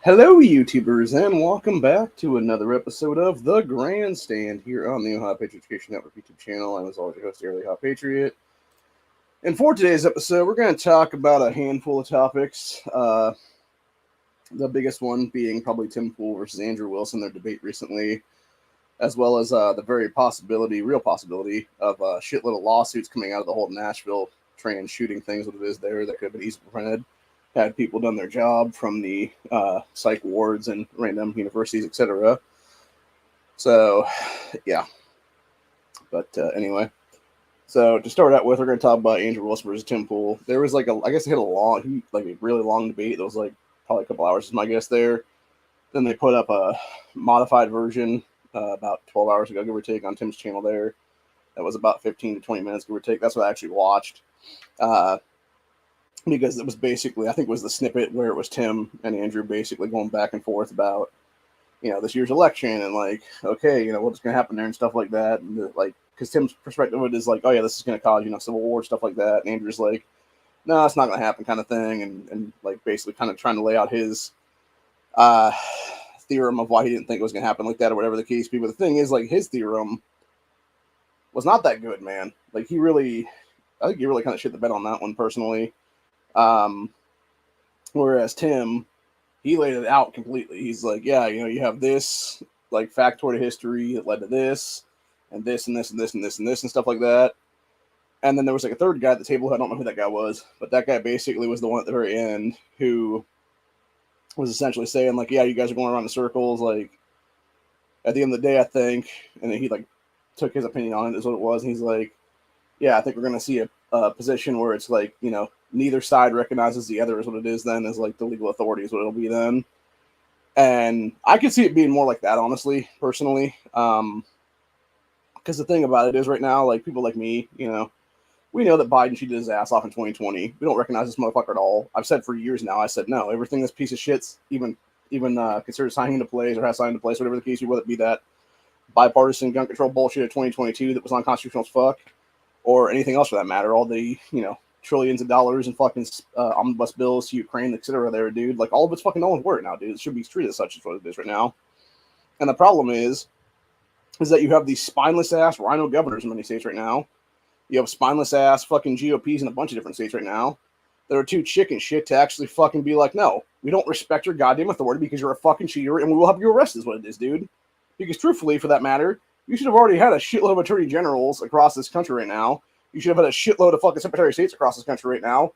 Hello, YouTubers, and welcome back to another episode of The Grandstand here on the Ohio Patriot Education Network YouTube channel. I'm as always your host, Early Ohio Patriot. And for today's episode, we're going to talk about a handful of topics. The biggest one being probably Tim Pool versus Andrew Wilson, their debate recently, as well as the very real possibility of a shitload of lawsuits coming out of the whole Nashville trans shooting things, what it is there, that could have been easily prevented. Had people done their job from the psych wards and random universities, etc. So, yeah. But anyway, so to start out with, we're going to talk about Andrew Wilson versus Tim Pool. There was I guess they had a really long debate. That was probably a couple hours, is my guess there. Then they put up a modified version about 12 hours ago, give or take, on Tim's channel there. That was about 15 to 20 minutes, give or take. That's what I actually watched. Because it was basically, I think it was the snippet where it was Tim and Andrew basically going back and forth about, this year's election and okay, what's going to happen there and stuff like that. And because Tim's perspective of it is oh yeah, this is going to cause, civil war, stuff like that. And Andrew's no, it's not going to happen kind of thing. And basically kind of trying to lay out his theorem of why he didn't think it was going to happen like that or whatever the case be. But the thing is, his theorem was not that good, man. I think he really kind of shit the bed on that one personally. Whereas Tim, he laid it out completely. He's yeah, you have this factoid of history that led to this, and this, and this, and this, and this, and this, and stuff like that. And then there was a third guy at the table. I don't know who that guy was, but that guy basically was the one at the very end who was essentially saying yeah, you guys are going around in circles. At the end of the day, I think, and then he took his opinion on it, is what it was. And he's yeah, I think we're going to see a position where it's neither side recognizes the other is what it is then, as the legal authority is what it'll be then. And I could see it being more like that, honestly, personally. Because the thing about it is right now, people like me, we know that Biden cheated his ass off in 2020. We don't recognize this motherfucker at all. I've said for years now, I said, no, everything this piece of shit's even considered signing into place or has signed into place, whatever the case, whether it be that bipartisan gun control bullshit of 2022 that was unconstitutional as fuck, or anything else for that matter, all the, trillions of dollars in fucking omnibus bills to Ukraine, etc. there, dude. All of it's fucking no one's word now, dude. It should be treated as such as what it is right now. And the problem is that you have these spineless ass rhino governors in many states right now. You have spineless ass fucking GOPs in a bunch of different states right now that are too chicken shit to actually fucking be no, we don't respect your goddamn authority because you're a fucking cheater and we will have you arrested is what it is, dude. Because truthfully, for that matter, you should have already had a shitload of attorney generals across this country right now. You should have had a shitload of fucking Secretary of States across this country right now.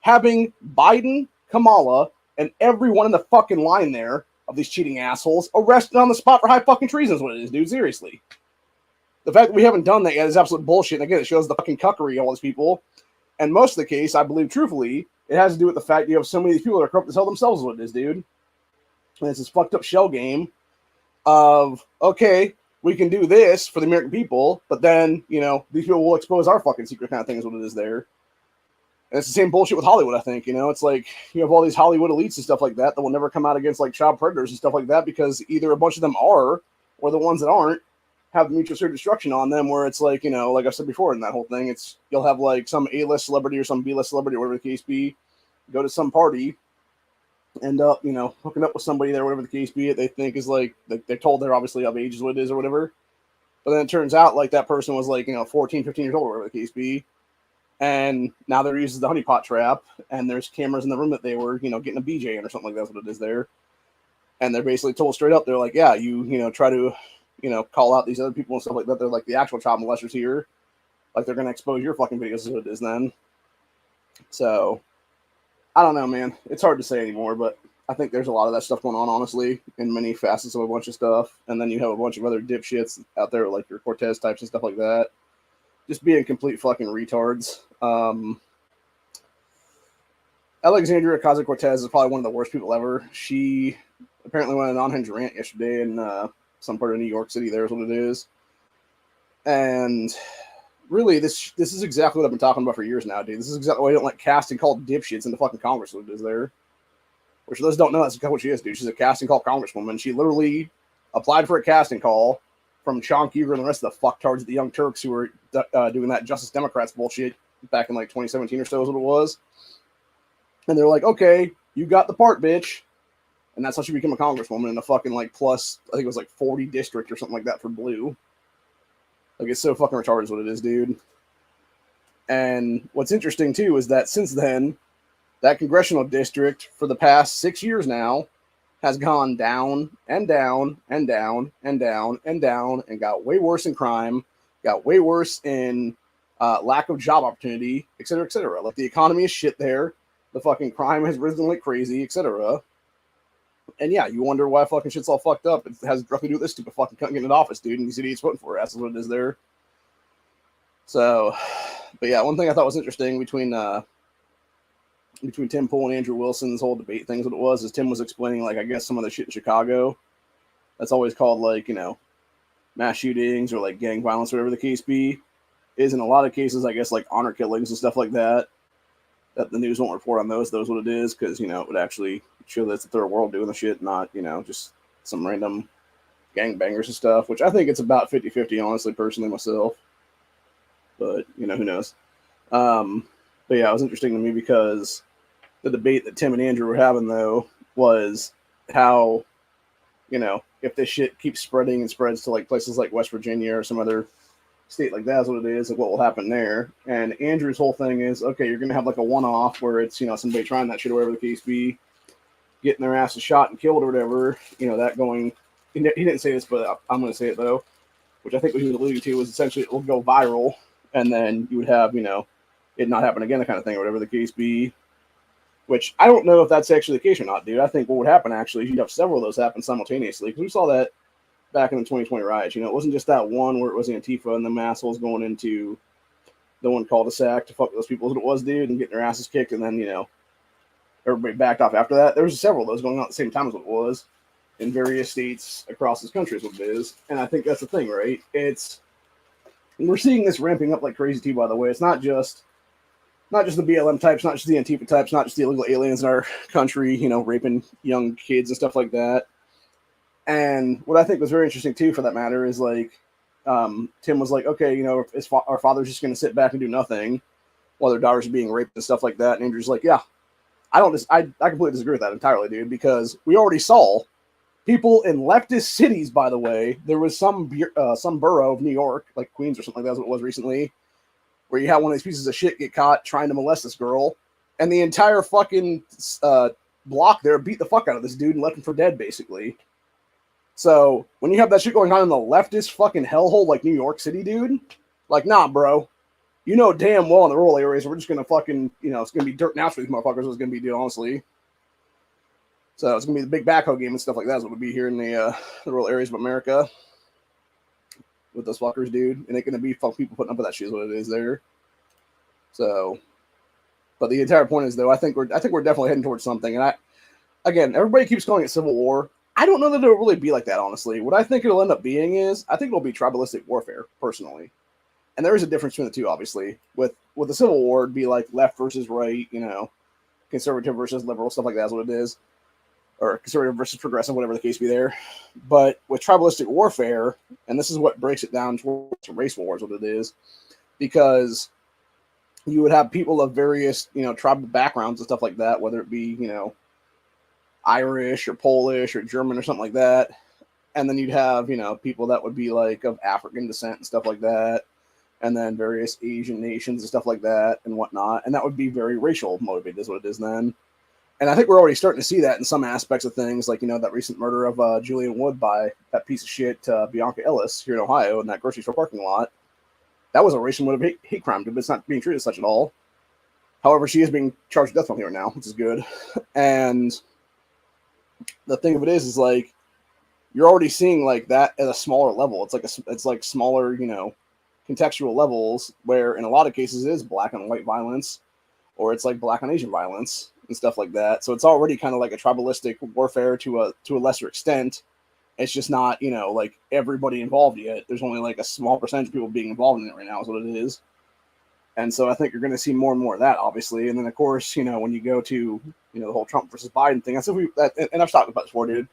Having Biden, Kamala, and everyone in the fucking line there of these cheating assholes arrested on the spot for high fucking treason is what it is, dude. Seriously. The fact that we haven't done that yet is absolute bullshit. And again, it shows the fucking cuckery of all these people. And most of the case, I believe truthfully, it has to do with the fact you have so many of these people that are corrupt as hell themselves is what it is, dude. And it's this fucked up shell game of, okay, we can do this for the American people, but then, these people will expose our fucking secret kind of thing is what it is there. And it's the same bullshit with Hollywood, I think, It's you have all these Hollywood elites and stuff like that will never come out against child predators and stuff like that because either a bunch of them are, or the ones that aren't, have mutual assured destruction on them where it's like I said before in that whole thing, it's you'll have some A-list celebrity or some B-list celebrity or whatever the case be, go to some party, end up, hooking up with somebody there, whatever the case be, they think is they're told they're obviously of age is what it is or whatever. But then it turns out that person was 14, 15 years old or whatever the case be. And now they're using the honeypot trap and there's cameras in the room that they were, getting a BJ in or something like that's what it is there. And they're basically told straight up, they're yeah, you try to, call out these other people and stuff like that. They're the actual child molesters here. They're going to expose your fucking videos is what it is then. So I don't know, man. It's hard to say anymore, but I think there's a lot of that stuff going on, honestly, in many facets of a bunch of stuff. And then you have a bunch of other dipshits out there, your Cortez types and stuff like that, just being complete fucking retards. Alexandria Ocasio-Cortez is probably one of the worst people ever. She apparently went on an unhinged rant yesterday in some part of New York City. There's what it is. And really, this is exactly what I've been talking about for years now, dude. This is exactly why I don't like casting call dipshits into fucking Congress. What it is there. Which those don't know, that's what she is, dude. She's a casting call congresswoman. She literally applied for a casting call from Sean Huger and the rest of the fucktards at the Young Turks who were doing that Justice Democrats bullshit back in 2017 or so is what it was. And they're okay, you got the part, bitch. And that's how she became a congresswoman in a fucking like plus, I think it was like 40 district or something like that for blue. Like it's so fucking retarded is what it is, dude. And what's interesting too is that since then, that congressional district for the past 6 years now has gone down and down and down and down and down and got way worse in crime, got way worse in lack of job opportunity, et cetera, et cetera. Like the economy is shit there. The fucking crime has risen like crazy, et cetera. And yeah, you wonder why fucking shit's all fucked up. It has nothing to do with this stupid fucking cunt getting in office, dude. And these idiots voting for her ass is what it is there. So, but yeah, one thing I thought was interesting between Tim Pool and Andrew Wilson's whole debate things, what it was is Tim was explaining like I guess some of the shit in Chicago that's always called like, you know, mass shootings or like gang violence, whatever the case be, is in a lot of cases I guess like honor killings and stuff like that. That the news won't report on those what it is, because you know it would actually show that it's the third world doing the shit, not, you know, just some random gangbangers and stuff, which I think it's about 50-50, honestly, personally, myself. But, you know, who knows? But yeah, it was interesting to me because the debate that Tim and Andrew were having, though, was how, you know, if this shit keeps spreading and spreads to like places like West Virginia or some other state like that's what it is, like what will happen there. And Andrew's whole thing is, okay, you're gonna have like a one-off where it's, you know, somebody trying that shit or whatever the case be, getting their asses shot and killed or whatever, you know, that going, he didn't say this, but I'm gonna say it though, which I think what he was alluding to was essentially it will go viral and then you would have, you know, it not happen again, the kind of thing or whatever the case be, which I don't know if that's actually the case or not, dude. I think what would happen actually is you'd have several of those happen simultaneously, because we saw that back in the 2020 riots. You know, it wasn't just that one where it was Antifa and the assholes going into the one cul-de-sac to fuck with those people, what it was, dude, and getting their asses kicked, and then, you know, everybody backed off after that. There was several of those going on at the same time as what it was in various states across this country is what it is. And I think that's the thing, right? We're seeing this ramping up like crazy too, by the way. It's not just the BLM types, not just the Antifa types, not just the illegal aliens in our country, you know, raping young kids and stuff like that. And what I think was very interesting too, for that matter, is like Tim was like, okay, you know, our father's just going to sit back and do nothing while their daughters are being raped and stuff like that. And Andrew's like, yeah, I completely disagree with that entirely, dude, because we already saw people in leftist cities. By the way, there was some borough of New York, like Queens or something like that, what it was recently, where you had one of these pieces of shit get caught trying to molest this girl, and the entire fucking block there beat the fuck out of this dude and left him for dead, basically. So when you have that shit going on in the leftist fucking hellhole like New York City, dude, like, nah, bro, you know damn well in the rural areas we're just gonna fucking, you know, it's gonna be dirt now for these motherfuckers. It's gonna be, dude, honestly. So it's gonna be the big backhoe game and stuff like that. Is what it'll be here in the rural areas of America with those fuckers, dude. And it's gonna be people putting up with that shit is what it is there. So, but the entire point is, though, I think we're definitely heading towards something. And again, everybody keeps calling it civil war. I don't know that it'll really be like that, honestly. What I think it'll end up being is, I think it'll be tribalistic warfare, personally. And there is a difference between the two, obviously. With the Civil War, it'd be like left versus right, you know, conservative versus liberal, stuff like that is what it is. Or conservative versus progressive, whatever the case be there. But with tribalistic warfare, and this is what breaks it down towards race wars, what it is, because you would have people of various, you know, tribal backgrounds and stuff like that, whether it be, you know, Irish or Polish or German or something like that. And then you'd have, you know, people that would be like of African descent and stuff like that. And then various Asian nations and stuff like that and whatnot. And that would be very racial motivated is what it is then. And I think we're already starting to see that in some aspects of things, like, you know, that recent murder of Julian Wood by that piece of shit Bianca Ellis here in Ohio in that grocery store parking lot. That was a racial motivated hate crime, but it's not being treated as such at all. However, she is being charged with death penalty right now, which is good. And the thing of it is like, you're already seeing like that at a smaller level. It's like smaller, you know, contextual levels where in a lot of cases it is black on white violence, or it's like black on Asian violence and stuff like that. So it's already kind of like a tribalistic warfare to a lesser extent. It's just not, you know, like everybody involved yet. There's only like a small percentage of people being involved in it right now is what it is. And so I think you're going to see more and more of that, obviously. And then, of course, you know, when you go to, you know, the whole Trump versus Biden thing, and I've talked about this before, dude.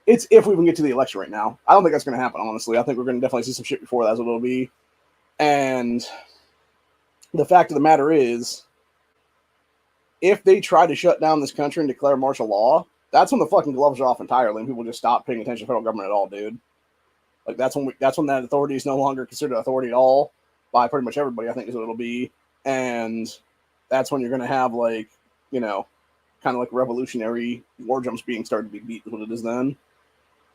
It's if we even get to the election right now. I don't think that's going to happen, honestly. I think we're going to definitely see some shit before that's what it'll be. And the fact of the matter is, if they try to shut down this country and declare martial law, That's when the fucking gloves are off entirely, and people just stop paying attention to the federal government at all, dude. Like that's when that authority is no longer considered authority at all by pretty much everybody. I think is what it'll be, and that's when you're gonna have like kind of like revolutionary war drums being started to be beat. Is what it is then,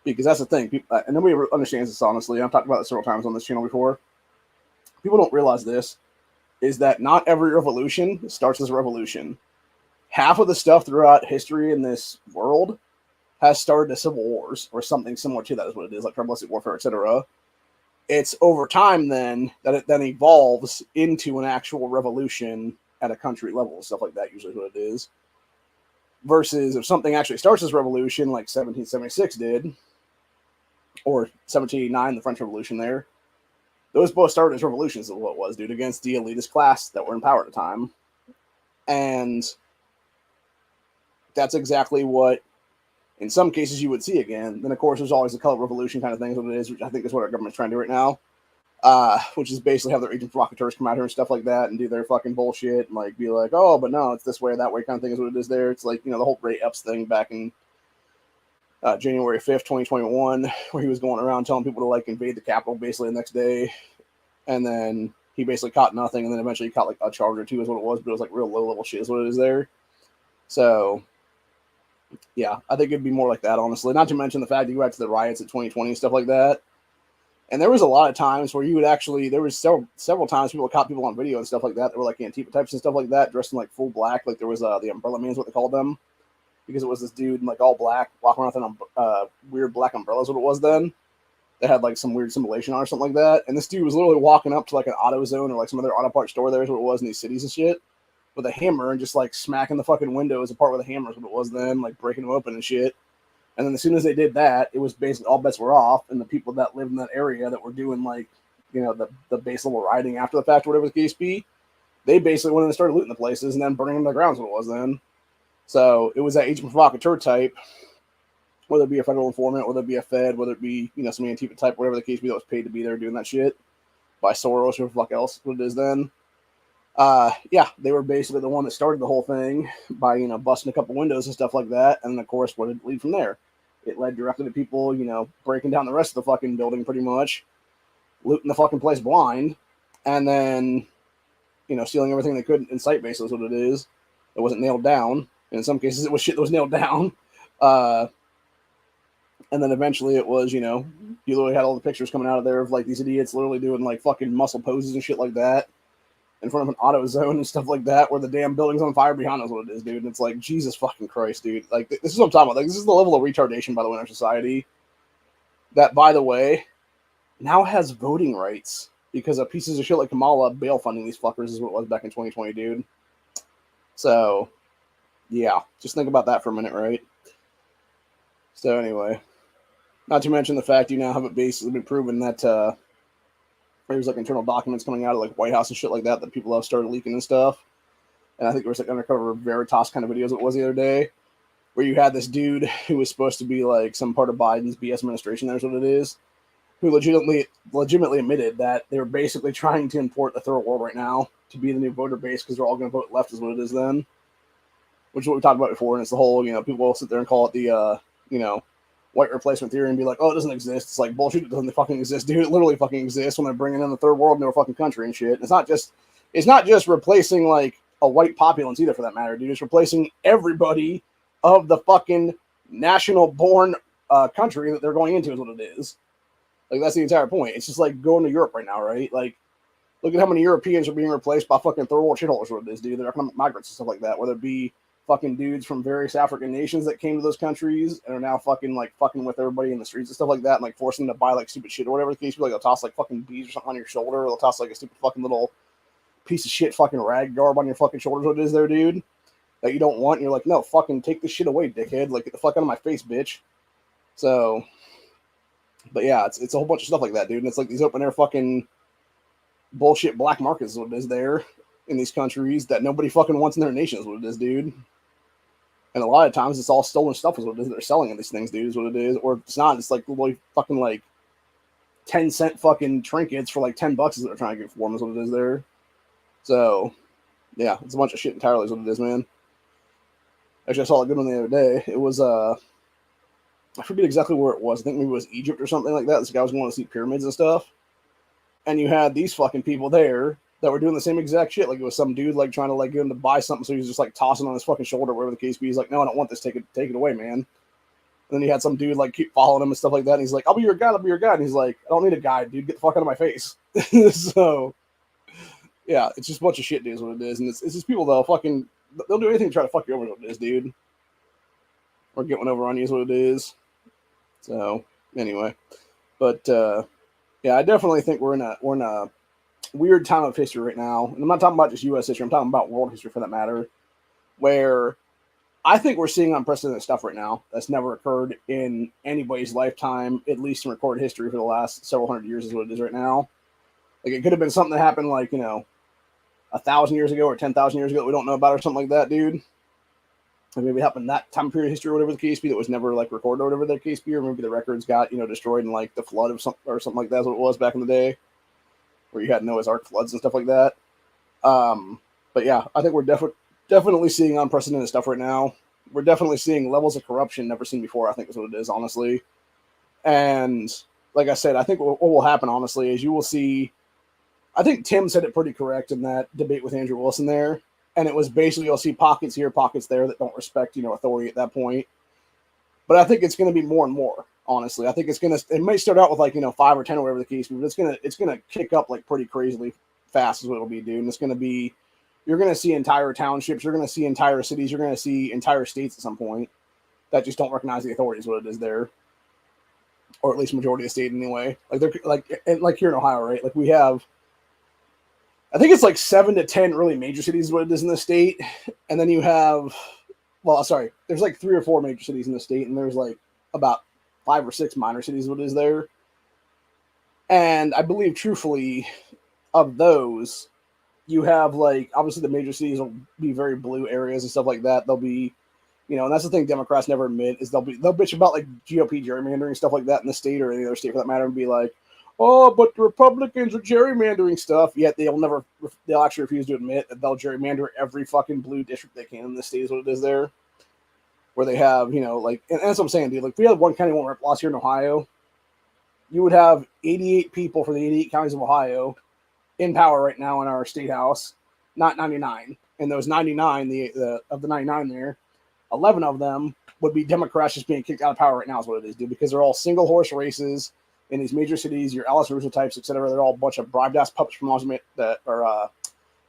because that's the thing. People, and nobody understands this honestly. I've talked about this several times on this channel before. People don't realize this is that not every revolution starts as a revolution. Half of the stuff throughout history in this world has started as civil wars or something similar to that is what it is, like tribalistic warfare, etc. It's over time then that it then evolves into an actual revolution at a country level, stuff like that usually is what it is. Versus if something actually starts as revolution like 1776 did, or 1789, the French Revolution there, those both started as revolutions of what it was, dude, against the elitist class that were in power at the time. And that's exactly what in some cases you would see again. Then, of course, there's always the color revolution kind of thing, what it is, which I think is what our government's trying to do right now, which is basically have their agent provocateurs come out here and stuff like that and do their fucking bullshit and like be like, oh, but no, it's this way or that way kind of thing is what it is there. It's like, the whole Ray Epps thing back in January 5th, 2021, where he was going around telling people to like invade the Capitol basically the next day. And then he basically caught nothing. And then eventually he caught like a charge or two is what it was, but it was like real low level shit is what it is there. So yeah, I think it'd be more like that, honestly. Not to mention the fact that you went to the riots at 2020 and stuff like that. And there was a lot of times where you would actually, there was several times people caught people on video and stuff like that. That were like Antifa types and stuff like that, dressed in like full black. Like there was the Umbrella Man is what they called them. Because it was this dude in like all black, walking around with weird black umbrellas, what it was then. They had like some weird simulation on or something like that. And this dude was literally walking up to like an AutoZone or like some other auto parts store there is what it was in these cities and shit. With a hammer and just like smacking the fucking windows apart with a hammer is what it was then, like breaking them open and shit. And then as soon as they did that, it was basically all bets were off. And the people that lived in that area that were doing like, the base level rioting after the fact or whatever the case be, they basically went in and started looting the places and then burning them to the ground is what it was then. So it was that agent provocateur type, whether it be a federal informant, whether it be a Fed, whether it be, some Antifa type, whatever the case be that was paid to be there doing that shit by Soros or fuck else, what it is then. Yeah, they were basically the one that started the whole thing by, busting a couple windows and stuff like that. And then, of course, what did it lead from there? It led directly to people, breaking down the rest of the fucking building pretty much, looting the fucking place blind, and then, stealing everything they could in sight, basically is what it is. It wasn't nailed down. And in some cases, it was shit that was nailed down. And then eventually it was, you literally had all the pictures coming out of there of like these idiots literally doing like fucking muscle poses and shit like that in front of an AutoZone and stuff like that, where the damn building's on fire behind us, what it is, dude. And it's like, Jesus fucking Christ, dude. Like, this is what I'm talking about. Like, this is the level of retardation, by the way, in our society. That, by the way, now has voting rights because of pieces of shit like Kamala bail funding these fuckers is what it was back in 2020, dude. So, yeah, just think about that for a minute, right? So, anyway, not to mention the fact you now have it basically been proven that, there's like internal documents coming out of like White House and shit like that people have started leaking and stuff. And I think there was like undercover Veritas kind of videos it was the other day where you had this dude who was supposed to be like some part of Biden's BS administration, that's what it is, who legitimately admitted that they were basically trying to import the third world right now to be the new voter base because they're all going to vote left is what it is then, which is what we talked about before. And it's the whole, people will sit there and call it the, white replacement theory and be like, oh, it doesn't exist. It's like, bullshit, it doesn't fucking exist, dude. It literally fucking exists when they're bringing in the third world into a fucking country and shit. It's not just replacing like a white populace either, for that matter, dude. It's replacing everybody of the fucking national born country that they're going into is what it is. Like, that's the entire point. It's just like going to Europe right now, right? Like, look at how many Europeans are being replaced by fucking third world shitholders, what it is, dude. They're economic migrants and stuff like that, whether it be fucking dudes from various African nations that came to those countries and are now fucking with everybody in the streets and stuff like that, and like forcing them to buy like stupid shit or whatever the case be. Like, they'll toss like fucking beads or something on your shoulder, or they'll toss like a stupid fucking little piece of shit fucking rag garb on your fucking shoulders, what it is there, dude, that you don't want. And you're like, no, fucking take this shit away, dickhead. Like, get the fuck out of my face, bitch. So, but yeah, it's a whole bunch of stuff like that, dude. And it's like these open air fucking bullshit black markets is what it is there in these countries that nobody fucking wants in their nation is what it is, dude. And a lot of times it's all stolen stuff is what it is they're selling in these things, dude, is what it is. Or if it's not, it's like really fucking like 10-cent fucking trinkets for like $10 that they're trying to get for them is what it is there. So, yeah, it's a bunch of shit entirely is what it is, man. Actually, I saw a good one the other day. It was I forget exactly where it was. I think maybe it was Egypt or something like that. This guy was going to see pyramids and stuff, and you had these fucking people there that were doing the same exact shit. Like it was some dude like trying to like get him to buy something, so he was just like tossing on his fucking shoulder, whatever the case be. He's like, "No, I don't want this. Take it away, man." And then you had some dude like keep following him and stuff like that. And he's like, "I'll be your guide. I'll be your guide." And he's like, "I don't need a guide, dude. Get the fuck out of my face." So yeah, it's just a bunch of shit, dude. Is what it is, and it's just people that'll fucking they'll do anything to try to fuck you over. What it is, dude, or get one over on you is what it is. So anyway, but yeah, I definitely think we're in a weird time of history right now, and I'm not talking about just U.S. history. I'm talking about world history for that matter, where I think we're seeing unprecedented stuff right now that's never occurred in anybody's lifetime, at least in recorded history for the last several hundred years, is what it is right now. Like it could have been something that happened like 1,000 years ago or 10,000 years ago that we don't know about or something like that, dude. Or maybe it happened that time period of history or whatever the case be that was never like recorded or whatever the case be, or maybe the records got destroyed in like the flood of something or something like that. That's what it was back in the day, where you had Noah's Ark floods and stuff like that. But yeah, I think we're definitely seeing unprecedented stuff right now. We're definitely seeing levels of corruption never seen before, I think is what it is, honestly. And like I said, I think what will happen, honestly, is you will see. I think Tim said it pretty correct in that debate with Andrew Wilson there. And it was basically you'll see pockets here, pockets there that don't respect, authority at that point. But I think it's going to be more and more, honestly. I think it may start out with like, 5 or 10 or whatever the case, but it's going to kick up like pretty crazily fast is what it'll be, dude. And it's going to be, you're going to see entire townships, you're going to see entire cities, you're going to see entire states at some point that just don't recognize the authority is what it is there. Or at least majority of the state anyway. Like they're like here in Ohio, right? Like we have, I think it's like 7 to 10 really major cities is what it is in the state. And then you have, well, sorry, there's like 3 or 4 major cities in the state, and there's like about 5 or 6 minor cities what it is there. And I believe, truthfully, of those, you have like, obviously the major cities will be very blue areas and stuff like that. They'll be, and that's the thing Democrats never admit is they'll bitch about like GOP gerrymandering, stuff like that in the state or any other state for that matter, and be like, oh, but the Republicans are gerrymandering stuff. Yet they'll actually refuse to admit that they'll gerrymander every fucking blue district they can in the state is what it is there. Where they have, like, and that's what I'm saying, dude. Like, if we had one county, one rep loss here in Ohio, you would have 88 people for the 88 counties of Ohio in power right now in our state house, not 99. And those 99, of the 99 there, 11 of them would be Democrats just being kicked out of power right now is what it is, dude, because they're all single horse races in these major cities, your Alice Russo types, etc. They're all a bunch of bribed ass pups from that are have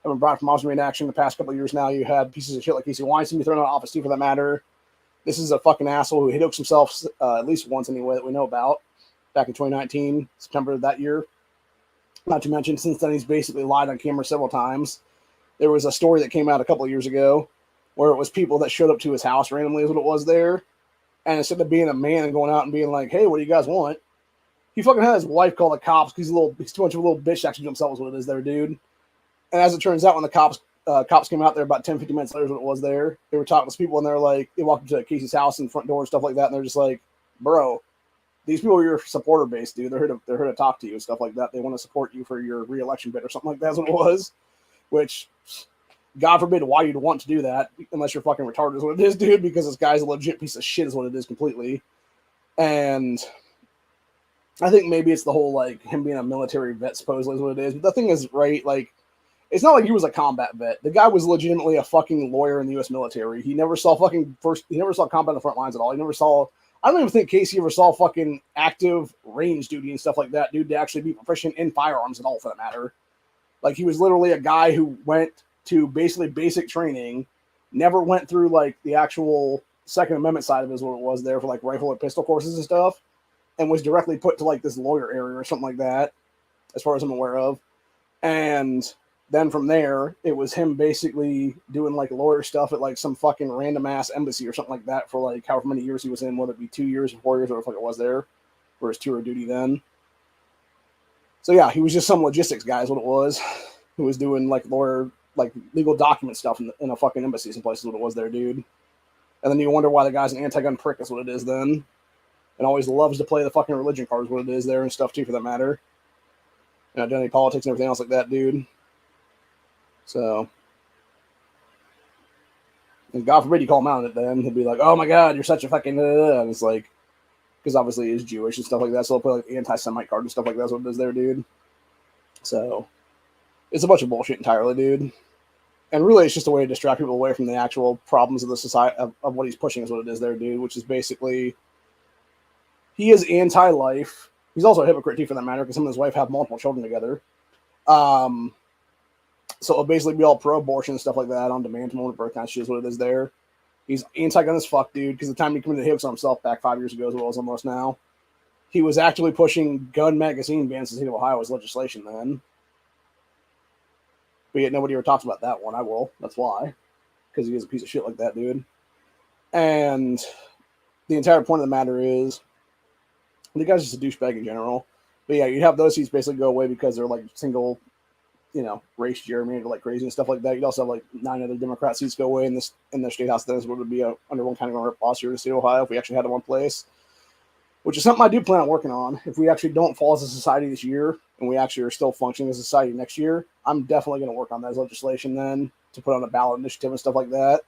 been bribed from Osmond action the past couple of years now. You had pieces of shit like Casey Weinstein be thrown out of office too, for that matter. This is a fucking asshole who hit himself at least once anyway that we know about back in 2019, September of that year. Not to mention, since then, he's basically lied on camera several times. There was a story that came out a couple of years ago where it was people that showed up to his house randomly is what it was there. And instead of being a man and going out and being like, hey, what do you guys want? He fucking had his wife call the cops because he's too much of a little bitch actually to himself is what it is there, dude. And as it turns out, when the cops came out there about 10, 15 minutes later is what it was there, they were talking to people and they're like, they walked up to Casey's house and front door and stuff like that. And they're just like, bro, these people are your supporter base, dude. They're here to talk to you and stuff like that. They want to support you for your re-election bid or something like that is what it was. Which, God forbid why you'd want to do that unless you're fucking retarded is what it is, dude, because this guy's a legit piece of shit is what it is completely. And I think maybe it's the whole, like, him being a military vet supposedly is what it is. But the thing is, right, like, it's not like he was a combat vet. The guy was legitimately a fucking lawyer in the U.S. military. He never saw combat in the front lines at all. I don't even think Casey ever saw fucking active range duty and stuff like that, dude, to actually be proficient in firearms at all, for that matter. Like, he was literally a guy who went to basically basic training, never went through, like, the actual Second Amendment side of it is what it was there for, like, rifle or pistol courses and stuff, and was directly put to, like, this lawyer area or something like that, as far as I'm aware of. And then from there, it was him basically doing, like, lawyer stuff at, like, some fucking random-ass embassy or something like that for, like, however many years he was in, whether it be 2 years or 4 years or whatever it was there for his tour of duty then. So, yeah, he was just some logistics guy is what it was, who was doing, like, lawyer, like, legal document stuff in a fucking embassy some places what it was there, dude. And then you wonder why the guy's an anti-gun prick is what it is then. And always loves to play the fucking religion card is what it is there and stuff, too, for that matter. Identity politics and everything else like that, dude. So, And God forbid you call him out on it then. He'll be like, oh my God, you're such a fucking... And it's like, because obviously he's Jewish and stuff like that, so he'll play like the anti-Semite card and stuff like that. That's what it is there, dude. So, it's a bunch of bullshit entirely, dude. And really, it's just a way to distract people away from the actual problems of the society, of what he's pushing is what it is there, dude, which is basically, he is anti-life. He's also a hypocrite, too, for that matter, because him and his wife have multiple children together. So it'll basically be all pro-abortion and stuff like that, on demand to moment birth kind of shit is what it is there. He's anti-gun as fuck, dude, because the time he committed hoax on himself back 5 years ago, as well as almost now, he was actually pushing gun magazine bans in the state of Ohio as legislation then. But yet nobody ever talks about that one. I will. That's why. Because he is a piece of shit like that, dude. And the entire point of the matter is, the guy's just a douchebag in general. But yeah, you'd have those seats basically go away because they're like single, race gerrymandered like crazy and stuff like that. You'd also have like 9 other Democrat seats go away in the state house. Then would be under one county boss here in the state of Ohio if we actually had it one place. Which is something I do plan on working on. If we actually don't fall as a society this year, and we actually are still functioning as a society next year, I'm definitely going to work on that legislation then, to put on a ballot initiative and stuff like that,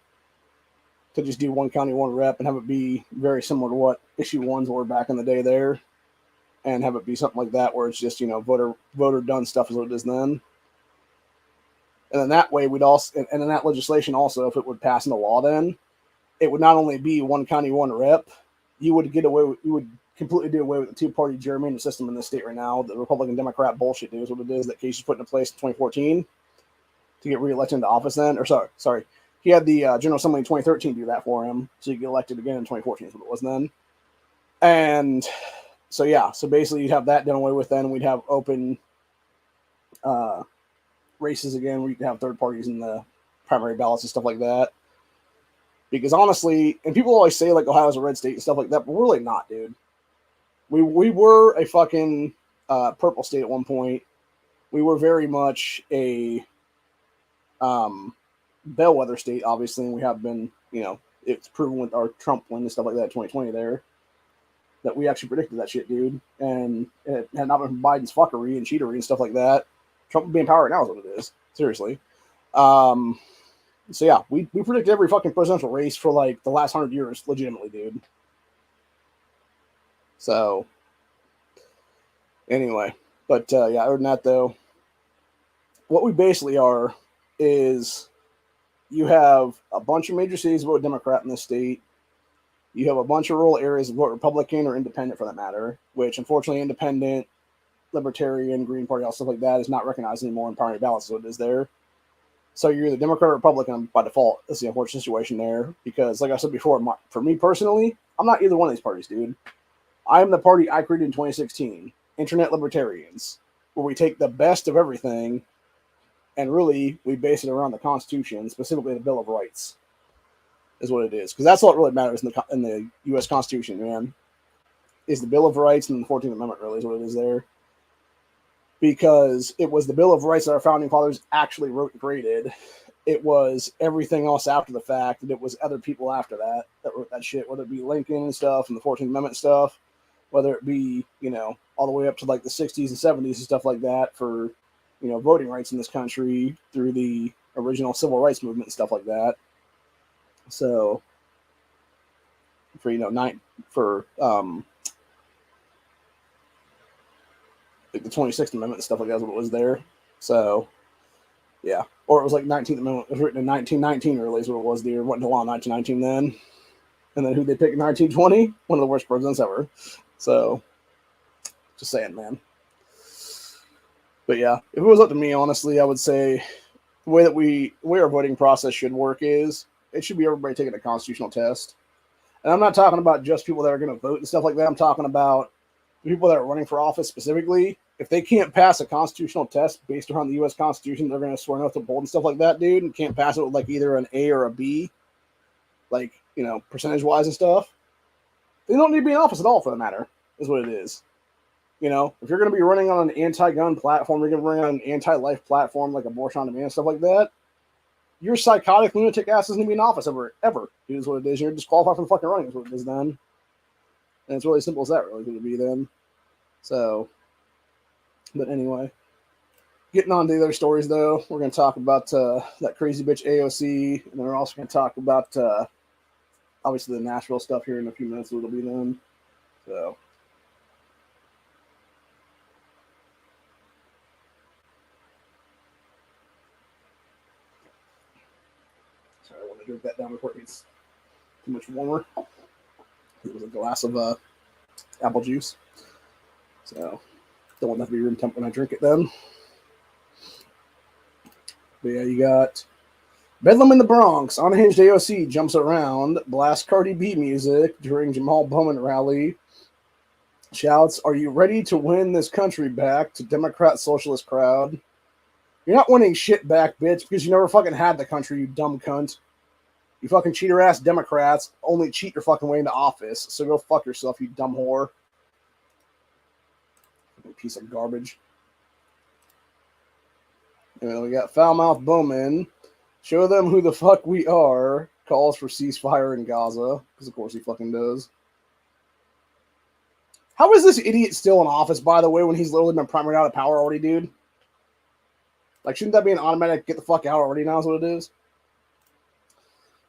to just do one county, one rep, and have it be very similar to what issue ones were back in the day there, and have it be something like that where it's just, voter done stuff is what it is then. And then that way we'd also, and in that legislation also, if it would pass into law then, it would not only be one county, one rep, you would completely do away with the two-party gerrymandering system in this state right now. The Republican-Democrat bullshit is what it is that Casey's put into place in 2014 to get reelected into office then. Or sorry. He had the General Assembly in 2013 do that for him, so he get elected again in 2014 is what it was then. And so, yeah. So basically you'd have that done away with then. We'd have open races again where you could have third parties in the primary ballots and stuff like that. Because honestly, and people always say like Ohio's a red state and stuff like that, but we're really not, dude. We were a fucking purple state at one point. We were very much a bellwether state, obviously, and we have been, it's proven with our Trump win and stuff like that in 2020 there, that we actually predicted that shit, dude. And it had not been from Biden's fuckery and cheatery and stuff like that, Trump would be in power right now is what it is. Seriously. So yeah, we predicted every fucking presidential race for like the last 100 years, legitimately, dude. So, anyway, but yeah, other than that, though, what we basically are is you have a bunch of major cities vote Democrat in this state. You have a bunch of rural areas that vote Republican or independent for that matter, which unfortunately independent, libertarian, Green Party, all stuff like that is not recognized anymore in primary ballots, so it is there. So you're either Democrat or Republican by default. That's the unfortunate situation there because, like I said before, for me personally, I'm not either one of these parties, dude. I am the party I created in 2016, Internet Libertarians, where we take the best of everything and really we base it around the Constitution, specifically the Bill of Rights, is what it is. Because that's all that really matters in the U.S. Constitution, man, is the Bill of Rights and the 14th Amendment really is what it is there. Because it was the Bill of Rights that our founding fathers actually wrote and created. It was everything else after the fact, and it was other people after that wrote that shit, whether it be Lincoln and stuff and the 14th Amendment stuff, whether it be, all the way up to like the 60s and 70s and stuff like that for, voting rights in this country through the original civil rights movement and stuff like that. So, for, like the 26th Amendment and stuff like that is what it was there. So, yeah. Or it was like 19th Amendment. It was written in 1919 really is what it was there. It wasn't until 1919 then. And then who they picked in 1920? One of the worst presidents ever. So, just saying, man. But yeah, if it was up to me, honestly, I would say the way our voting process should work is it should be everybody taking a constitutional test. And I'm not talking about just people that are going to vote and stuff like that. I'm talking about people that are running for office specifically. If they can't pass a constitutional test based around the U.S. Constitution, they're going to swear an oath to bold and stuff like that, dude, and can't pass it with like either an A or a B, like, percentage-wise and stuff. They don't need to be in office at all, for the matter, is what it is. If you're going to be running on an anti-gun platform, you're going to be running on an anti-life platform like abortion on demand and stuff like that, your psychotic lunatic ass doesn't need to be in office ever, is what it is. You're disqualified from fucking running, is what it is then. And it's really simple as that, really, would be then. So, but anyway. getting on to the other stories, though, we're going to talk about that crazy bitch AOC, and then we're also going to talk about, obviously, the Nashville stuff here in a few minutes. It'll be done. So. Sorry, I want to drink that down before it gets too much warmer. It was a glass of apple juice. So, don't want that to be room temp when I drink it then. But yeah, you got Bedlam in the Bronx. Unhinged AOC jumps around, blasts Cardi B music during Jamal Bowman rally. Shouts, "Are you ready to win this country back?" to Democrat socialist crowd. You're not winning shit back, bitch, because you never fucking had the country, you dumb cunt. You fucking cheater-ass Democrats only cheat your fucking way into office, so go fuck yourself, you dumb whore. Piece of garbage. And we got Foulmouth Bowman. Show them who the fuck we are. Calls for ceasefire in Gaza. Because of course he fucking does. How is this idiot still in office, by the way, when he's literally been primaried out of power already, dude? Like, shouldn't that be an automatic get the fuck out already now is what it is?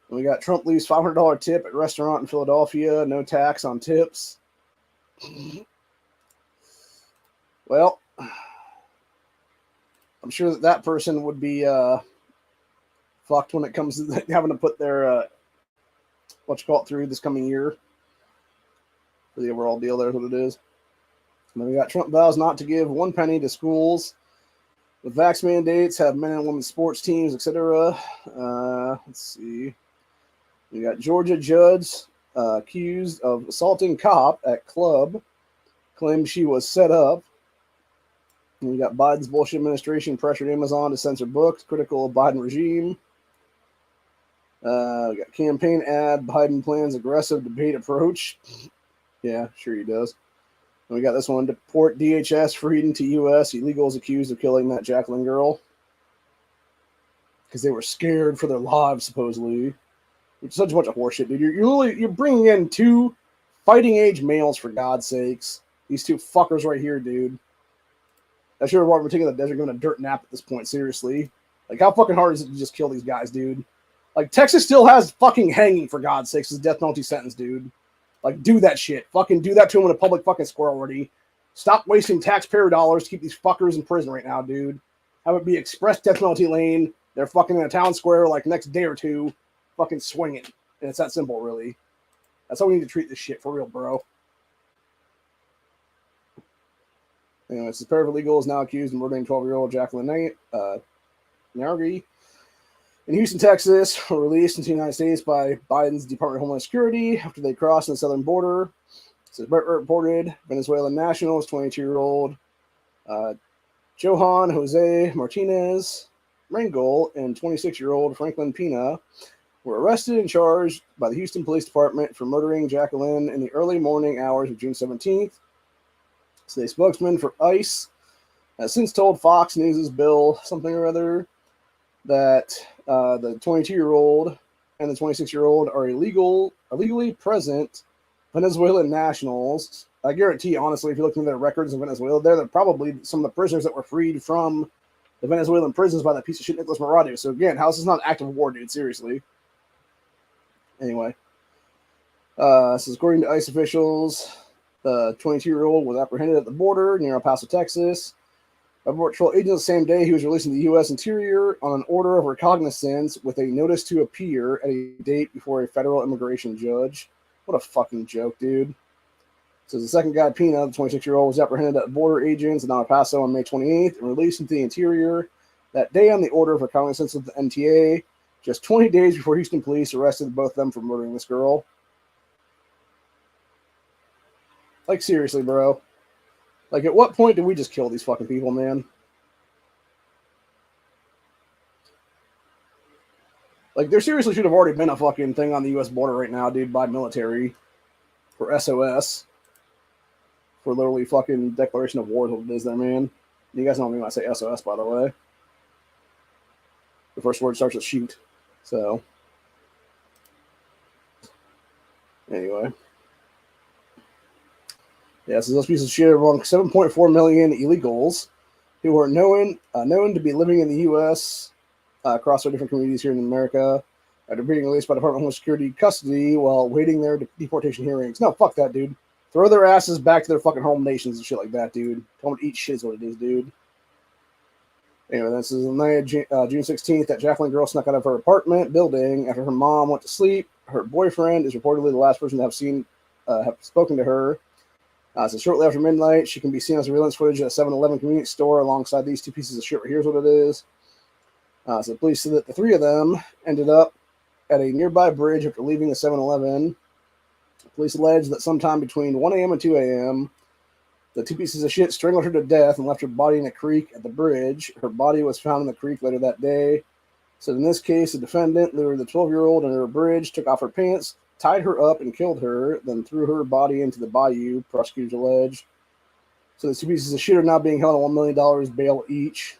And we got Trump leaves $500 tip at restaurant in Philadelphia. No tax on tips. Well, I'm sure that person would be fucked when it comes to having to put their through this coming year for the overall deal. There's what it is. And then we got Trump vows not to give 1 penny to schools with vax mandates, have men and women's sports teams, etc. Let's see. We got Georgia judge accused of assaulting cop at club, claims she was set up. And we got Biden's bullshit administration pressured Amazon to censor books, critical of Biden regime. We got campaign ad, Biden plans aggressive debate approach. Yeah, sure he does. And we got this one, deport DHS freedom to U.S. illegals accused of killing that Jacqueline girl. Because they were scared for their lives, supposedly. Which is such a bunch of horseshit, dude. You're bringing in 2 fighting age males, for God's sakes. These 2 fuckers right here, dude. I should have been taking the desert, giving a dirt nap at this point, seriously. Like, how fucking hard is it to just kill these guys, dude? Like, Texas still has fucking hanging, for God's sakes, as a death penalty sentence, dude. Like, do that shit. Fucking do that to them in a public fucking square already. Stop wasting taxpayer dollars to keep these fuckers in prison right now, dude. Have it be express death penalty lane. They're fucking in a town square, like, next day or 2. Fucking swing it. And it's that simple, really. That's how we need to treat this shit, for real, bro. Anyway, this pair of illegals now accused of murdering 12-year-old Jacqueline Nargi in Houston, Texas, were released into the United States by Biden's Department of Homeland Security after they crossed the southern border. So Brett reported Venezuelan nationals, 22-year-old Johan Jose Martinez Rangel and 26-year-old Franklin Pina were arrested and charged by the Houston Police Department for murdering Jacqueline in the early morning hours of June 17th. So a spokesman for ICE has since told Fox News' Bill something or other that the 22-year-old and the 26-year-old are illegally present Venezuelan nationals. I guarantee, honestly, if you look into their records in Venezuela, they're probably some of the prisoners that were freed from the Venezuelan prisons by that piece of shit Nicolas Maduro. So again, how is this not an act of war, dude? Seriously. Anyway, this is according to ICE officials. The 22-year-old was apprehended at the border near El Paso, Texas. By Border Patrol agents the same day he was released in the U.S. Interior on an order of recognizance with a notice to appear at a date before a federal immigration judge. What a fucking joke, dude. So the second guy, Pina, the 26-year-old, was apprehended at border agents in El Paso on May 28th and released into the Interior that day on the order of recognizance of the NTA, just 20 days before Houston police arrested both of them for murdering this girl. Like, seriously, bro. Like, at what point did we just kill these fucking people, man? Like, there seriously should have already been a fucking thing on the U.S. border right now, dude, by military for SOS. For literally fucking declaration of war is what it is there, man. You guys know me when I say SOS, by the way. The first word starts with shoot. So, anyway. Yeah, so those pieces of shit are among 7.4 million illegals who are known to be living in the U.S. Across our different communities here in America after being released by Department of Homeland Security custody while waiting their deportation hearings. No, fuck that, dude. Throw their asses back to their fucking home nations and shit like that, dude. Tell them to eat shit is what it is, dude. Anyway, this is the night of June 16th that Jacqueline girl snuck out of her apartment building after her mom went to sleep. Her boyfriend is reportedly the last person to have spoken to her. So shortly after midnight, she can be seen on surveillance footage at a 7-Eleven convenience store alongside these two pieces of shit right here is what it is. So police said that the three of them ended up at a nearby bridge after leaving the 7-Eleven. Police allege that sometime between 1 a.m. and 2 a.m., the two pieces of shit strangled her to death and left her body in a creek at the bridge. Her body was found in the creek later that day. So in this case, the defendant lured the 12-year-old under a bridge, took off her pants, tied her up and killed her, then threw her body into the bayou, prosecutors allege. So the two pieces of shit are now being held on $1 million bail each,